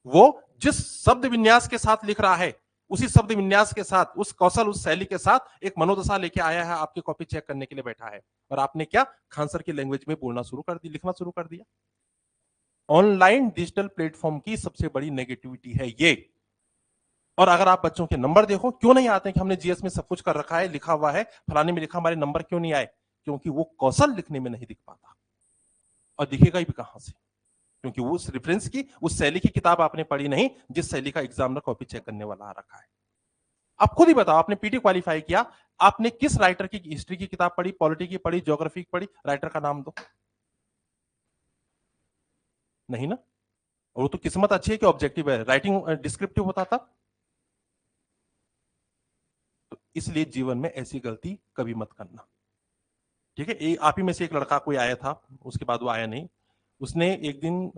वो जिस शब्द विन्यास के साथ लिख रहा है, उसी शब्द विन्यास के साथ, उस कौशल, उस शैली के साथ एक मनोदशा लेके आया है, आपकी कॉपी चेक करने के लिए बैठा है। और आपने क्या खान सर की लैंग्वेज में बोलना शुरू कर दिया, लिखना शुरू कर दिया। ऑनलाइन डिजिटल प्लेटफॉर्म की सबसे बड़ी नेगेटिविटी है ये। और अगर आप बच्चों के नंबर देखो, क्यों नहीं आते हैं कि हमने जीएस में सब कुछ कर रखा है, लिखा हुआ है, फलाने में लिखा, हमारे नंबर क्यों नहीं आए? क्योंकि वो कौशल लिखने में नहीं दिख पाता, और दिखेगा भी कहां से? क्योंकि वो उस रेफरेंस की, उस शैली की किताब आपने पढ़ी नहीं जिस शैली का एग्जामिनर कॉपी चेक करने वाला आ रखा है। आप खुद ही बताओ, आपने पीटी क्वालिफाई किया, आपने किस राइटर की हिस्ट्री की किताब पढ़ी, पॉलिटी की पढ़ी, ज्योग्राफी की पढ़ी? राइटर का नाम दो। नहीं ना? और वो तो किस्मत अच्छी है कि ऑब्जेक्टिव है, राइटिंग डिस्क्रिप्टिव होता था। तो इसलिए जीवन में ऐसी गलती कभी मत करना, ठीक है? आप ही में से एक लड़का कोई आया था, उसके बाद वो आया नहीं। उसने एक दिन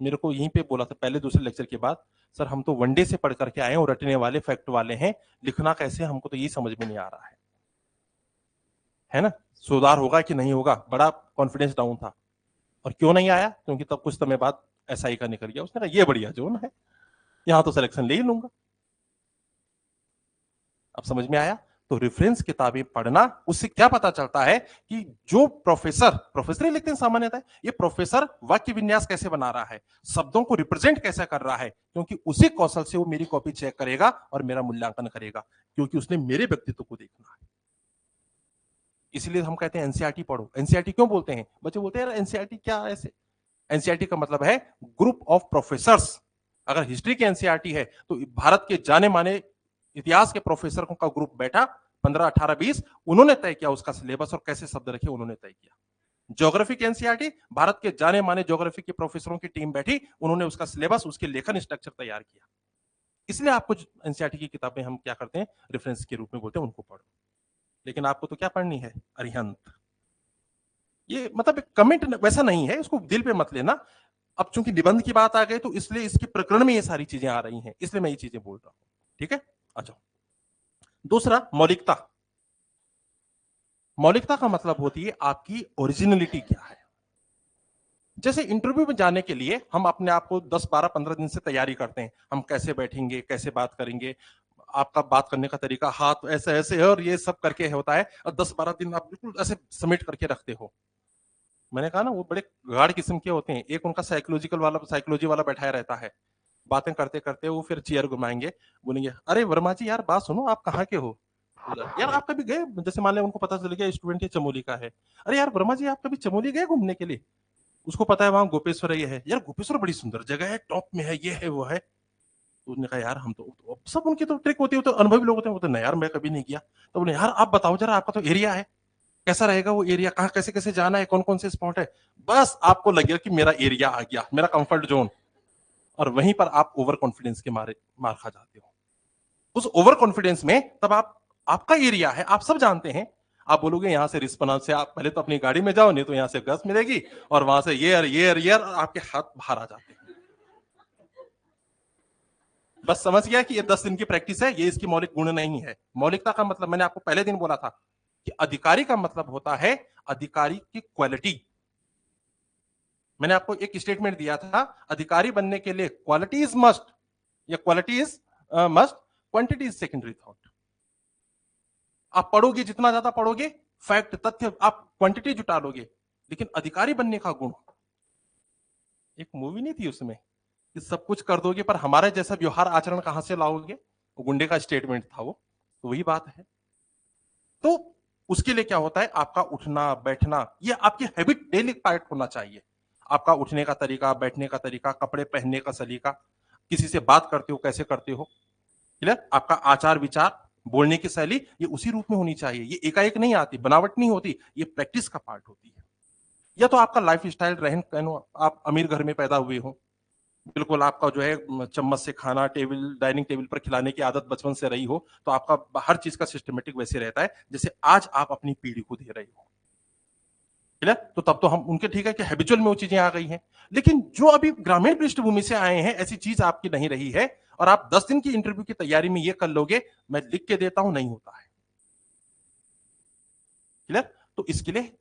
मेरे को यहीं पे बोला था, पहले दूसरे लेक्चर के बाद, सर हम तो वनडे से पढ़ करके आए हैं और रटने वाले, फैक्ट वाले हैं, लिखना कैसे हमको तो यही समझ में नहीं आ रहा है ना? सुधार होगा कि नहीं होगा, बड़ा कॉन्फिडेंस डाउन था। और क्यों नहीं आया? क्योंकि तब कुछ समय बाद एसआई का निकल गया। उसने कहा ये बढ़िया जोन है, यहां तो सिलेक्शन ले ही लूंगा। अब समझ में आया? तो रेफरेंस किताबें पढ़ना, उससे क्या पता चलता है कि जो प्रोफेसर ही लिखते हैं सामान्यतः, ये प्रोफेसर वाक्य विन्यास कैसे बना रहा है, शब्दों को रिप्रेजेंट कैसे कर रहा है, क्योंकि उसी कौशल से वो मेरी कॉपी चेक करेगा और मेरा मूल्यांकन करेगा, क्योंकि उसने मेरे व्यक्तित्व को देखना है। इसलिए हम कहते हैं एनसीईआरटी पढ़ो। एनसीईआरटी क्यों बोलते हैं? बच्चे बोलते हैं एनसीईआरटी क्या ऐसे? एनसीईआरटी का मतलब है ग्रुप ऑफ प्रोफेसर्स। अगर हिस्ट्री की एनसीईआरटी है तो भारत के जाने माने इतिहास के प्रोफेसर का ग्रुप बैठा, 15, 18, 20, उन्होंने तय किया उसका सिलेबस और कैसे शब्द रखे, उन्होंने तय किया। ज्योग्राफी की एनसीईआरटी, भारत के जाने माने ज्योग्राफी के प्रोफेसरों की टीम बैठी, उन्होंने उसका सिलेबस, उसके लेखन स्ट्रक्चर तैयार किया। इसलिए आपको एनसीईआरटी की किताबें हम क्या करते हैं, रेफरेंस के रूप में बोलते हैं, उनको पढ़ो। लेकिन आपको तो क्या पढ़नी है? अरिहंत। ये मतलब कमेंट वैसा नहीं है, इसको दिल पे मत लेना। अब चूंकि निबंध की बात आ गई तो इसलिए इसके प्रकरण में ये सारी चीजें आ रही हैं, इसलिए मैं ये चीजें बोल रहा हूं, ठीक है? अच्छा, दूसरा मौलिकता। मौलिकता का मतलब होती है आपकी ओरिजिनलिटी क्या है। जैसे इंटरव्यू में जाने के लिए हम अपने आप को 10, 12, 15 दिन से तैयारी करते हैं, हम कैसे बैठेंगे, कैसे बात करेंगे, आपका बात करने का तरीका, हाथ ऐसे ऐसे है और ये सब करके होता है, और 10-12 दिन आप बिल्कुल ऐसे समेट करके रखते हो। मैंने कहा ना, वो बड़े गाढ़ किस्म के होते हैं। एक उनका साइकोलॉजी वाला बैठाया रहता है, बातें करते करते वो फिर चेयर घुमाएंगे, बोलेंगे अरे वर्मा जी यार बात सुनो, आप कहाँ के हो? यार आप कभी गए? जैसे मान लिया उनको पता चल गया स्टूडेंट ये चमोली का है, अरे यार वर्मा जी आप कभी चमोली गए घूमने के लिए? उसको पता है वहां गोपेश्वर ये है, यार गोपेश्वर बड़ी सुंदर जगह है, टॉप में है, ये है वो है। तो उसने कहा यार हम तो सब उनकी तो ट्रिक होती है, तो अनुभवी लोग होते हैं, वो तो नहीं यार मैं कभी नहीं किया। तो बोले यार आप बताओ जरा, आपका तो एरिया है, कैसा रहेगा वो एरिया, कहाँ कैसे कैसे जाना है, कौन कौन से स्पॉट है? बस आपको लगेगा कि मेरा एरिया आ गया, मेरा कंफर्ट जोन। और वहीं पर आप ओवर कॉन्फिडेंस के मारे मार खा जाते हो। उस ओवर कॉन्फिडेंस में तब आप, आपका एरिया है, आप सब जानते हैं, आप बोलोगे यहां से रिस्पना से आप पहले तो अपनी गाड़ी में जाओ, नहीं तो यहां से बस मिलेगी, और वहां से ये आपके हाथ बाहर आ जाते हैं। बस समझ गया कि ये 10 दिन की प्रैक्टिस है, ये इसकी मौलिक गुण नहीं है। मौलिकता का मतलब मैंने आपको पहले दिन बोला था कि अधिकारी का मतलब होता है अधिकारी की क्वालिटी। मैंने आपको एक स्टेटमेंट दिया था, अधिकारी बनने के लिए क्वालिटी इज मस्ट, या quality is must, quantity is secondary thought. आप पढ़ोगे, जितना ज्यादा पढ़ोगे, फैक्ट तथ्य, आप क्वांटिटी जुटा लोगे, लेकिन अधिकारी बनने का गुण, एक मूवी नहीं थी उसमें कि सब कुछ कर दोगे पर हमारे जैसा व्यवहार आचरण कहां से लाओगे? वो गुंडे का स्टेटमेंट था वो, तो वही बात है। तो उसके लिए क्या होता है, आपका उठना बैठना, ये आपकी हैबिट, डेली पार्ट होना चाहिए। आपका उठने का तरीका, बैठने का तरीका, कपड़े पहनने का सलीका, किसी से बात करते हो कैसे करते हो, क्लियर? आपका आचार विचार, बोलने की शैली, ये उसी रूप में होनी चाहिए। ये एकाएक नहीं आती, बनावट नहीं होती, ये प्रैक्टिस का पार्ट होती है। या तो आपका लाइफ स्टाइल, रहन सहन, आप अमीर घर में पैदा हुए हो, बिल्कुल आपका जो है चम्मच से खाना टेबल डाइनिंग टेबल पर खिलाने की आदत बचपन से रही हो, तो आपका हर चीज का सिस्टमेटिक वैसे रहता है जैसे आज आप अपनी पीढ़ी को दे रहे हो। क्लियर? तो तब तो हम उनके ठीक है कि हैबिचुअल में वो चीजें आ गई हैं। लेकिन जो अभी ग्रामीण पृष्ठभूमि से आए हैं, ऐसी चीज आपकी नहीं रही है, और आप 10 दिन की इंटरव्यू की तैयारी में ये कर लोगे, मैं लिख के देता हूं, नहीं होता है। क्लियर? तो इसके लिए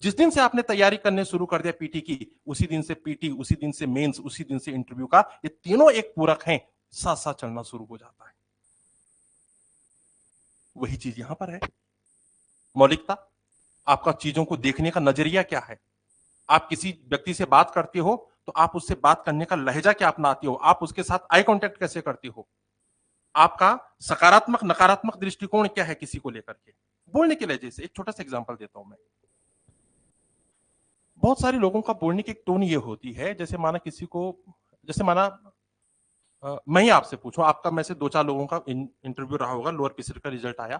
जिस दिन से आपने तैयारी करने शुरू कर दिया पीटी की, उसी दिन से पीटी, उसी दिन से मेंस, उसी दिन से इंटरव्यू का, ये तीनों एक पूरक हैं, साथ साथ चलना शुरू हो जाता है। वही चीज यहां पर है। मौलिकता, आपका चीजों को देखने का नजरिया क्या है। आप किसी व्यक्ति से बात करते हो तो आप उससे बात करने का लहजा क्या अपनाती हो, आप उसके साथ आई कांटेक्ट कैसे करती हो, आपका सकारात्मक नकारात्मक दृष्टिकोण क्या है किसी को लेकर के बोलने के लहजे से। एक छोटा सा एग्जांपल देता हूं मैं। बहुत सारे लोगों का बोलने की एक टोन ये होती है, जैसे माना किसी को, जैसे माना मैं ही आपसे पूछूं, आपका में से दो चार लोगों का इंटरव्यू रहा होगा, लोअर पीसीआर का रिजल्ट आया,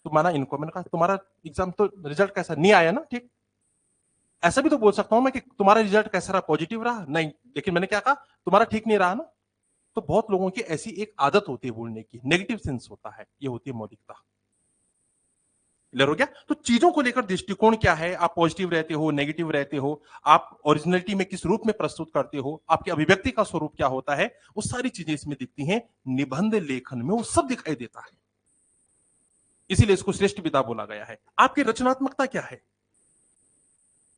तो माना इनको मैंने कहा तुम्हारा एग्जाम तो रिजल्ट कैसा, नहीं आया ना, ठीक। ऐसा भी तो बोल सकता हूं मैं कि तुम्हारा रिजल्ट कैसा रहा, पॉजिटिव रहा, नहीं, लेकिन मैंने क्या कहा, तुम्हारा ठीक नहीं रहा ना। तो बहुत लोगों की ऐसी एक आदत होती है बोलने की, नेगेटिव सेंस होता है, ये होती है मौलिकता। क्लियर हो गया? तो चीजों को लेकर दृष्टिकोण क्या है, आप पॉजिटिव रहते हो, नेगेटिव रहते हो, आप ओरिजिनलिटी में किस रूप में प्रस्तुत करते हो, आपकी अभिव्यक्ति का स्वरूप क्या होता है, वो सारी चीजें इसमें दिखती हैं। निबंध लेखन में वो सब दिखाई देता है, इसीलिए इसको श्रेष्ठ विधा बोला गया है। आपकी रचनात्मकता क्या है,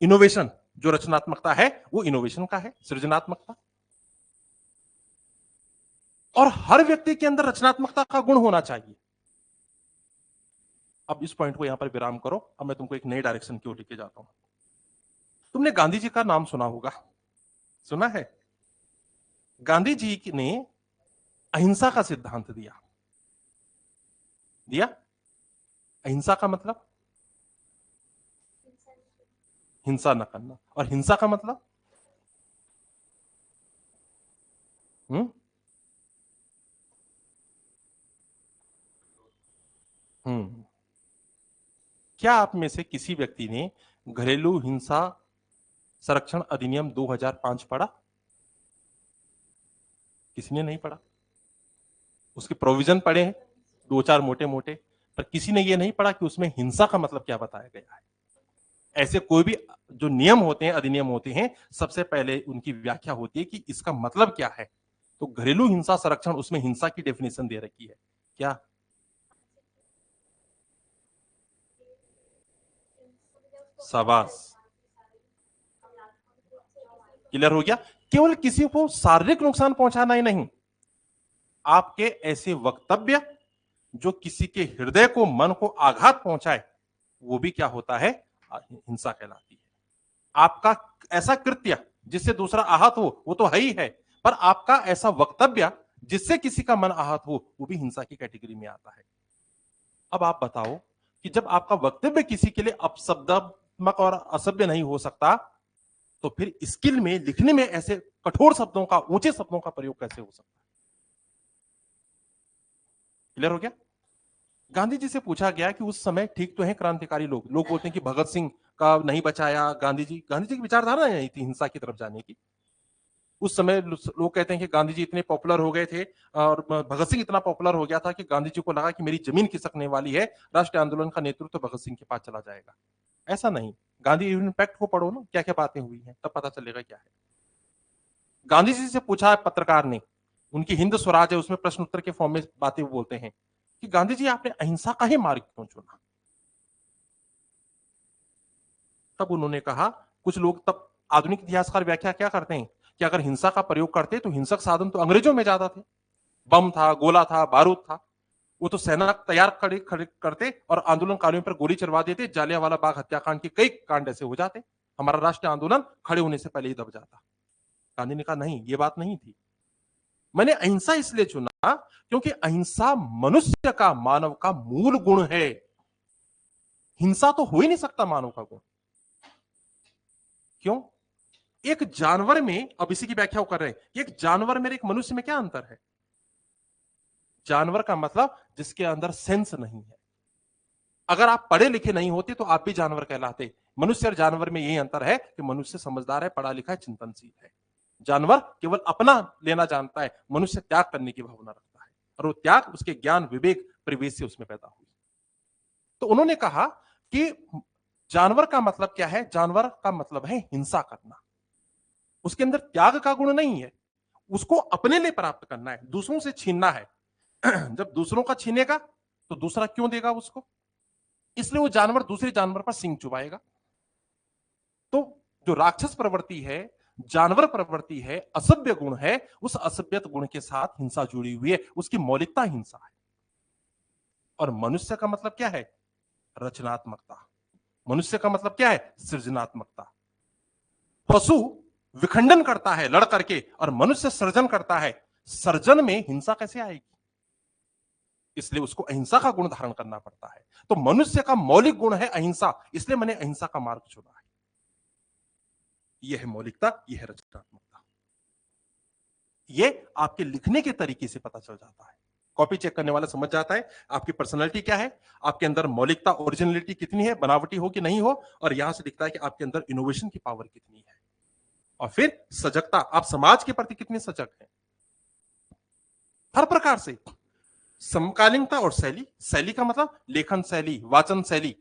इनोवेशन, जो रचनात्मकता है वो इनोवेशन का है, सृजनात्मकता। और हर व्यक्ति के अंदर रचनात्मकता का गुण होना चाहिए। अब इस पॉइंट को यहां पर विराम करो, अब मैं तुमको एक नई डायरेक्शन की ओर लेके जाता हूं। तुमने गांधी जी का नाम सुना होगा, सुना है? गांधी जी ने अहिंसा का सिद्धांत दिया, दिया। अहिंसा का मतलब हिंसा न करना, और हिंसा का मतलब हम्म हम्म क्या आप में से किसी व्यक्ति ने घरेलू हिंसा संरक्षण अधिनियम 2005 पढ़ा? किसी ने नहीं पढ़ा। उसके प्रोविजन पढ़े हैं, दो चार मोटे मोटे, पर किसी ने ये नहीं पढ़ा कि उसमें हिंसा का मतलब क्या बताया गया है। ऐसे कोई भी जो नियम होते हैं, अधिनियम होते हैं, सबसे पहले उनकी व्याख्या होती है कि इसका मतलब क्या है। तो घरेलू हिंसा संरक्षण, उसमें हिंसा की डेफिनेशन दे रखी है क्या? शाबाश, क्लियर हो गया। केवल किसी को शारीरिक नुकसान पहुंचाना ही नहीं, आपके ऐसे वक्तव्य जो किसी के हृदय को, मन को आघात पहुंचाए, वो भी क्या होता है, हिंसा कहलाती है। आपका ऐसा कृत्य जिससे दूसरा आहत हो, वो तो है ही है, पर आपका ऐसा वक्तव्य जिससे किसी का मन आहत हो, वो भी हिंसा की कैटेगरी में आता है। अब आप बताओ कि जब आपका वक्तव्य किसी के लिए अपशब्दात्मक और असभ्य नहीं हो सकता, तो फिर स्किल में, लिखने में ऐसे कठोर शब्दों का, ऊंचे शब्दों का प्रयोग कैसे हो सकता है? क्लियर हो गया? गांधी जी से पूछा गया कि उस समय ठीक तो है क्रांतिकारी लोग, लोग बोलते हैं कि भगत सिंह का नहीं बचाया गांधी जी की विचारधारा नहीं थी हिंसा की तरफ जाने की। उस समय लोग कहते हैं कि गांधी जी इतने पॉपुलर हो गए थे, और भगत सिंह इतना पॉपुलर हो गया था कि गांधी जी को लगा कि मेरी जमीन खिसकने वाली है, राष्ट्रीय आंदोलन का नेतृत्व तो भगत सिंह के पास चला जाएगा। ऐसा नहीं। गांधी इम्पैक्ट को पढ़ो ना, क्या क्या बातें हुई हैं, तब पता चलेगा क्या है। गांधी जी से पूछा है पत्रकार ने, उनकी हिंद स्वराज है, उसमें प्रश्न उत्तर के फॉर्म में बातें बोलते हैं कि गांधी जी आपने अहिंसा का ही मार्ग क्यों चुना? तब उन्होंने कहा, कुछ लोग तब आधुनिक इतिहासकार व्याख्या क्या करते हैं कि अगर हिंसा का प्रयोग करते तो हिंसक साधन तो अंग्रेजों में ज्यादा थे, बम था, गोला था, बारूद था, वो तो सेना तैयार खड़े खड़े करते और आंदोलनकारियों पर गोली चलवा देते, जालियांवाला बाग हत्याकांड के कई कांड ऐसे हो जाते, हमारा राष्ट्रीय आंदोलन खड़े होने से पहले ही दब जाता। गांधी ने कहा नहीं, ये बात नहीं थी, मैंने अहिंसा इसलिए चुना क्योंकि अहिंसा मनुष्य का, मानव का मूल गुण है। हिंसा तो हो ही नहीं सकता मानव का गुण। क्यों? एक जानवर में, अब इसी की व्याख्या कर रहे हैं, एक जानवर में एक मनुष्य में क्या अंतर है? जानवर का मतलब जिसके अंदर सेंस नहीं है। अगर आप पढ़े लिखे नहीं होते तो आप भी जानवर कहलाते। मनुष्य और जानवर में यही अंतर है कि मनुष्य समझदार है, पढ़ा लिखा है, चिंतनशील है। जानवर केवल अपना लेना जानता है, मनुष्य त्याग करने की भावना रखता है, और वो त्याग उसके ज्ञान विवेक परिवेश से उसमें पैदा हुई। तो उन्होंने कहा कि जानवर का मतलब क्या है? जानवर का मतलब है हिंसा करना। उसके अंदर त्याग का गुण नहीं है, उसको अपने लिए प्राप्त करना है, दूसरों से छीनना है। जब दूसरों का छीनेगा तो दूसरा क्यों देगा उसको? इसलिए वो जानवर दूसरे जानवर पर सिंग चुभाएगा। तो जो राक्षस प्रवृत्ति है, जानवर प्रवृत्ति है, असभ्य गुण है, उस असभ्य गुण के साथ हिंसा जुड़ी हुई है, उसकी मौलिकता हिंसा है। और मनुष्य का मतलब क्या है? रचनात्मकता। मनुष्य का मतलब क्या है? सृजनात्मकता। पशु विखंडन करता है लड़ करके, और मनुष्य सृजन करता है। सर्जन में हिंसा कैसे आएगी? इसलिए उसको अहिंसा का गुण धारण करना पड़ता है। तो मनुष्य का मौलिक गुण है अहिंसा, इसलिए मैंने अहिंसा का मार्ग चुना है। यह है मौलिकता, यह है रचनात्मकता। यह आपके लिखने के तरीके से पता चल जाता है। कॉपी चेक करने वाला समझ जाता है आपकी पर्सनैलिटी क्या है, आपके अंदर मौलिकता ओरिजिनलिटी कितनी है, बनावटी हो कि नहीं हो, और यहां से दिखता है कि आपके अंदर इनोवेशन की पावर कितनी है। और फिर सजगता, आप समाज के प्रति कितने सजग हैं, हर प्रकार से। समकालीनता और शैली, शैली का मतलब लेखन शैली, वाचन शैली,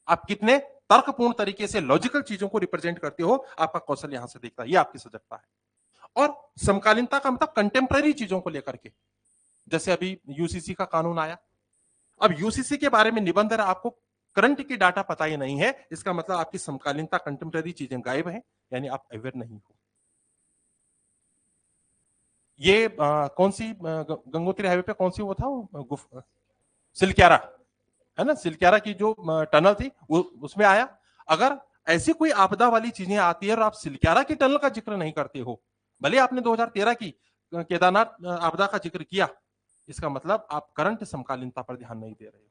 आप कितने तर्कपूर्ण तरीके से लॉजिकल चीजों को रिप्रेजेंट करते हो, आपका कौशल यहां से दिखता है, ये आपकी सजगता है। और समकालीनता का मतलब कंटेम्प्रेरी चीजों को लेकर के, जैसे अभी यूसीसी का कानून आया। अब यूसीसी के बारे में निबंध है, आपको करंट की डाटा पता ही नहीं है, इसका मतलब आपकी समकालीनता कंटेम्प्रेरी चीजें गायब है, यानी आप अवेयर नहीं हो। ये कौन सी गंगोत्री हाईवे पे कौन सी वो था, सिलक्यारा, है ना, सिलक्यारा की जो टनल थी वो उसमें आया। अगर ऐसी कोई आपदा वाली चीजें आती है और आप सिलक्यारा की टनल का जिक्र नहीं करते हो, भले आपने 2013 की केदारनाथ आपदा का जिक्र किया, इसका मतलब आप करंट समकालीनता पर ध्यान नहीं दे रहे हो।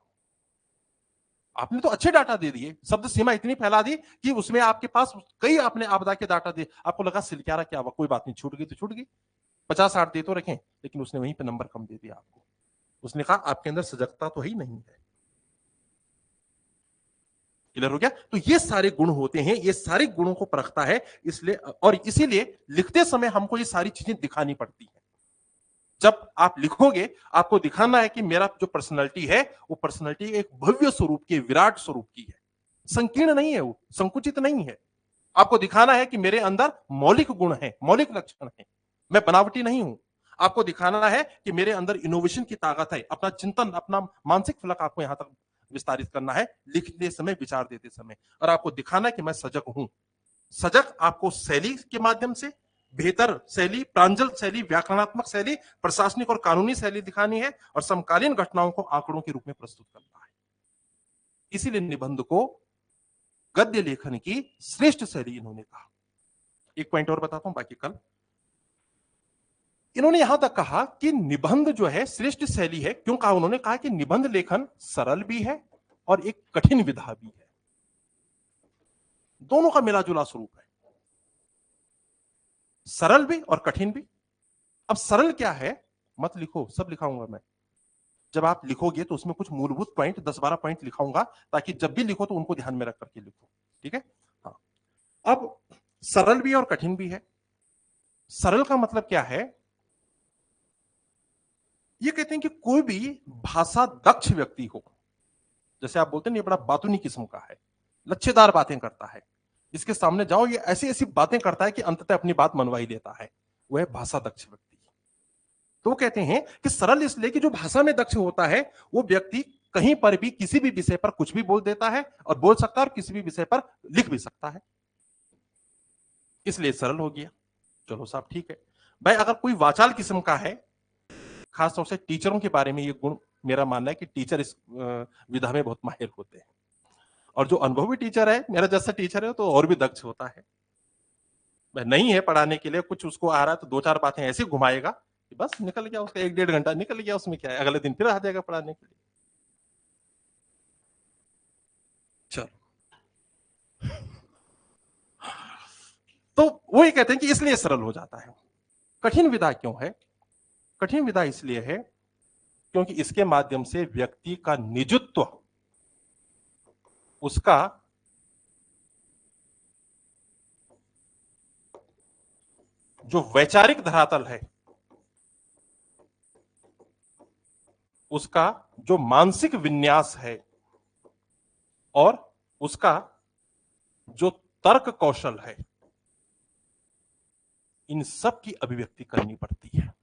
आपने तो अच्छे डाटा दे दिए, शब्द सीमा इतनी फैला दी कि उसमें आपके पास कई आपने आपदा के डाटा दिए, आपको लगा सिलक्यारा क्या हुआ, कोई बात नहीं, छूट गई तो छूट गई, 50-60 दे तो रखें, लेकिन उसने वहीं पे नंबर कम दे दिया आपको। उसने कहा आपके अंदर सजगता तो ही नहीं है। क्लियर हो गया? तो ये सारे गुण होते हैं, ये सारे गुणों को परखता है, इसलिए और इसीलिए लिखते समय हमको ये सारी चीजें दिखानी पड़ती है। जब आप लिखोगे, आपको दिखाना है कि मेरा जो पर्सनैलिटी है, वो पर्सनैलिटी एक भव्य स्वरूप की, विराट स्वरूप की है, संकीर्ण नहीं है, वो संकुचित नहीं है। आपको दिखाना है कि मेरे अंदर मौलिक गुण है, मौलिक लक्षण है, मैं बनावटी नहीं हूं। आपको दिखाना है कि मेरे अंदर इनोवेशन की ताकत है, अपना चिंतन, अपना मानसिक फलक आपको यहां तक विस्तारित करना है लिखते समय, विचार देते समय। और आपको दिखाना है कि मैं सजग हूं। सजग आपको शैली के माध्यम से बेहतर शैली, प्रांजल शैली, व्याकरणात्मक शैली, प्रशासनिक और कानूनी शैली दिखानी है, और समकालीन घटनाओं को आंकड़ों के रूप में प्रस्तुत करना है। इसीलिए निबंध को गद्य लेखन की श्रेष्ठ शैली इन्होंने कहा। एक पॉइंट और बताता हूं, बाकी कल। इन्होंने यहां तक कहा कि निबंध जो है श्रेष्ठ शैली है। क्यों कहा? उन्होंने कहा कि निबंध लेखन सरल भी है और एक कठिन विधा भी है, दोनों का मिला जुला स्वरूप है, सरल भी और कठिन भी। अब सरल क्या है? मत लिखो, सब लिखाऊंगा मैं। जब आप लिखोगे तो उसमें कुछ मूलभूत पॉइंट 10-12 पॉइंट लिखाऊंगा, ताकि जब भी लिखो तो उनको ध्यान में रख करके लिखो। ठीक है? हाँ। अब सरल भी और कठिन भी है। सरल का मतलब क्या है? ये कहते हैं कि कोई भी भाषा दक्ष व्यक्ति हो, जैसे आप बोलते हैं ये बड़ा बातूनी किस्म का है, लच्छेदार बातें करता है, इसके सामने जाओ ये ऐसी ऐसी बातें करता है कि अंततः अपनी बात मनवा ही लेता है, वह है भाषा दक्ष व्यक्ति। तो वो कहते हैं कि सरल इसलिए कि जो भाषा में दक्ष होता है, वो व्यक्ति कहीं पर भी किसी भी विषय पर कुछ भी बोल देता है, और बोल सकता है, और किसी भी विषय पर लिख भी सकता है, इसलिए सरल हो गया। चलो साहब ठीक है। भाई अगर कोई वाचाल किस्म का है, खासतौर से टीचरों के बारे में ये गुण मेरा मानना है कि टीचर इस विधा में बहुत माहिर होते हैं, और जो अनुभवी टीचर है, मेरा जैसा टीचर है, तो और भी दक्ष होता है। वह नहीं है पढ़ाने के लिए, कुछ उसको आ रहा है तो 2-4 बातें ऐसे घुमाएगा कि बस निकल गया, उसका 1-1.5 घंटा निकल गया, उसमें क्या है, अगले दिन फिर आ जाएगा पढ़ाने के लिए। चलो, तो वो ये कहते हैं कि इसलिए सरल हो जाता है। कठिन विधा क्यों है? कठिन विधा इसलिए है क्योंकि इसके माध्यम से व्यक्ति का निजत्व, उसका जो वैचारिक धरातल है उसका जो मानसिक विन्यास है और उसका जो तर्क कौशल है, इन सब की अभिव्यक्ति करनी पड़ती है।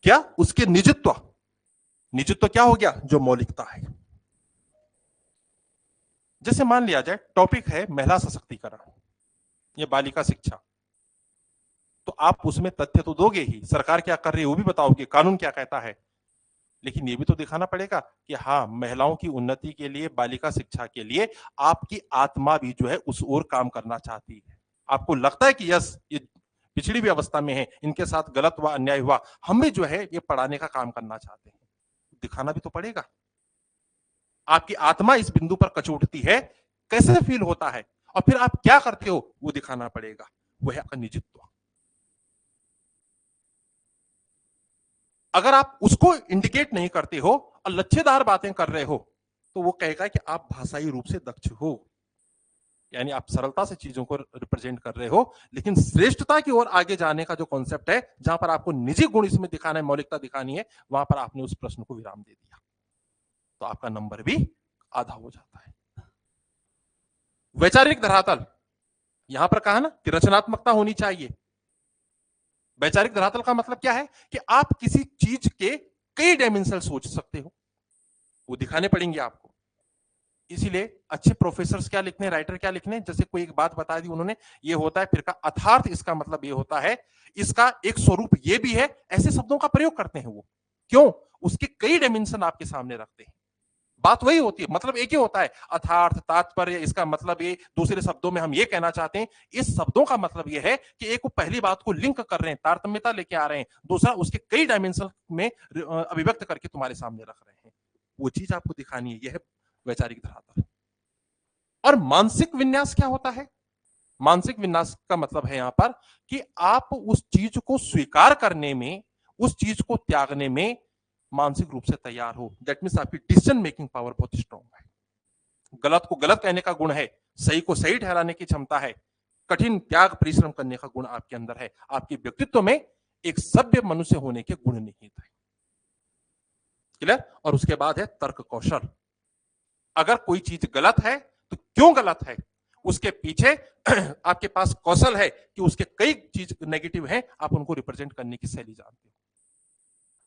क्या? उसके निजत्व। निजत्व क्या हो गया? जो मौलिकता है। जैसे मान लिया जाए टॉपिक है महिला सशक्तिकरण या बालिका शिक्षा, तो आप उसमें तथ्य तो दोगे ही, सरकार क्या कर रही है वो भी बताओगे, कानून क्या कहता है, लेकिन ये भी तो दिखाना पड़ेगा कि हाँ, महिलाओं की उन्नति के लिए, बालिका शिक्षा के लिए आपकी आत्मा भी जो है उस ओर काम करना चाहती है। आपको लगता है कि यस, ये पिछड़ी हुई अवस्था में है, इनके साथ गलत हुआ, अन्याय हुआ, हम भी जो है ये पढ़ाने का काम करना चाहते हैं, दिखाना भी तो पड़ेगा। आपकी आत्मा इस बिंदु पर कचोटती है, कैसे फील होता है, और फिर आप क्या करते हो वो दिखाना पड़ेगा। वह है आपका निजित्व। अगर आप उसको इंडिकेट नहीं करते हो और लच्छेदार बातें कर रहे हो, तो वो कहेगा कि आप भाषाई रूप से दक्ष हो, यानी आप सरलता से चीजों को रिप्रेजेंट कर रहे हो, लेकिन श्रेष्ठता की ओर आगे जाने का जो कॉन्सेप्ट है, जहां पर आपको निजी गुण इसमें दिखाना है, मौलिकता दिखानी है, वहां पर आपने उस प्रश्न को विराम दे दिया, तो आपका नंबर भी आधा हो जाता है। वैचारिक धरातल, यहां पर कहा ना कि रचनात्मकता होनी चाहिए। वैचारिक धरातल का मतलब क्या है कि आप किसी चीज के कई डायमेंशन सोच सकते हो, वो दिखाने पड़ेंगे आपको। इसीलिए अच्छे प्रोफेसर क्या लिखने, राइटर क्या लिखने, जैसे कोई एक बात बता दी उन्होंने, ये होता है फिर का अर्थार्थ, इसका मतलब ये होता है, इसका एक स्वरूप ये भी है, ऐसे शब्दों का प्रयोग करते हैं वो। क्यों? उसके कई डायमेंशन आपके सामने रखते हैं। बात वही होती है, मतलब एक ही होता है, अर्थार्थ, तात्पर्य, इसका मतलब ये, दूसरे शब्दों में हम ये कहना चाहते हैं, इस शब्दों का मतलब ये है कि एक वो पहली बात को लिंक कर रहे हैं, तारतम्यता लेके आ रहे हैं, दूसरा उसके कई डायमेंशन में अभिव्यक्त करके तुम्हारे सामने रख रहे हैं, वो चीज आपको दिखानी है। यह है वैचारिक धरातल। और मानसिक विन्यास क्या होता है? मानसिक विन्यास का मतलब है यहां पर कि आप उस चीज को स्वीकार करने में, उस चीज को त्यागने में मानसिक रूप से तैयार हो। दैट मीन्स आपकी डिसीजन मेकिंग पावर बहुत स्ट्रांग है, गलत को गलत कहने का गुण है, सही को सही ठहराने की क्षमता है, कठिन त्याग परिश्रम करने का गुण आपके अंदर है, आपके व्यक्तित्व में एक सभ्य मनुष्य होने के गुण निहित है। क्लियर? और उसके बाद है तर्क कौशल। अगर कोई चीज गलत है तो क्यों गलत है, उसके पीछे आपके पास कौशल है कि उसके कई चीज नेगेटिव हैं, आप उनको रिप्रेजेंट करने की शैली जानते हो।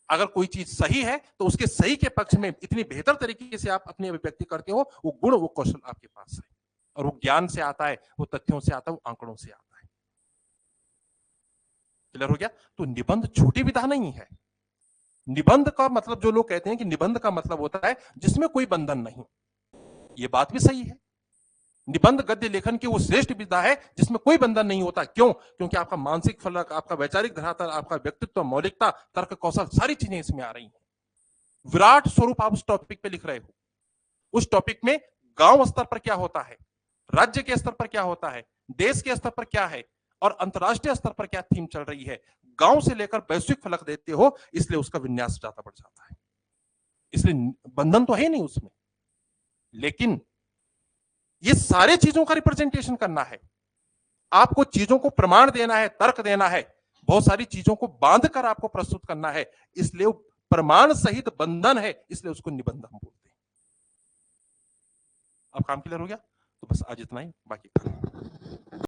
अगर कोई चीज सही है तो उसके सही के पक्ष में इतनी बेहतर तरीके से आप अपनी अभिव्यक्ति करते हो, वो गुण, वो कौशल आपके पास है, और वो ज्ञान से आता है, वो तथ्यों से आता है, वो आंकड़ों से आता है। क्लियर हो गया? तो निबंध छोटी विधा नहीं है। निबंध का मतलब, जो लोग कहते हैं कि निबंध का मतलब होता है जिसमें कोई बंधन नहीं, ये बात भी सही है। निबंध गद्य लेखन की वो श्रेष्ठ विधा है जिसमें कोई बंधन नहीं होता। क्यों? क्योंकि आपका मानसिक फलक, आपका वैचारिक धरातल, आपका व्यक्तित्व, मौलिकता, तर्क कौशल, सारी चीजें इसमें आ रही हैं। विराट स्वरूप आप उस टॉपिक पे लिख रहे हो, उस टॉपिक में गांव स्तर पर क्या होता है, राज्य के स्तर पर क्या होता है, देश के स्तर पर क्या है, और अंतरराष्ट्रीय स्तर पर क्या थीम चल रही है, गांव से लेकर वैश्विक फलक देते हो, इसलिए उसका विन्यास ज्यादा बढ़ जाता है। इसलिए बंधन तो है नहीं उसमें, लेकिन ये सारे चीजों का रिप्रेजेंटेशन करना है, आपको चीजों को प्रमाण देना है, तर्क देना है, बहुत सारी चीजों को बांध कर आपको प्रस्तुत करना है, इसलिए प्रमाण सहित बंधन है, इसलिए उसको निबंध हम बोलते हैं। अब काम क्लियर हो गया? तो बस आज इतना ही, बाकी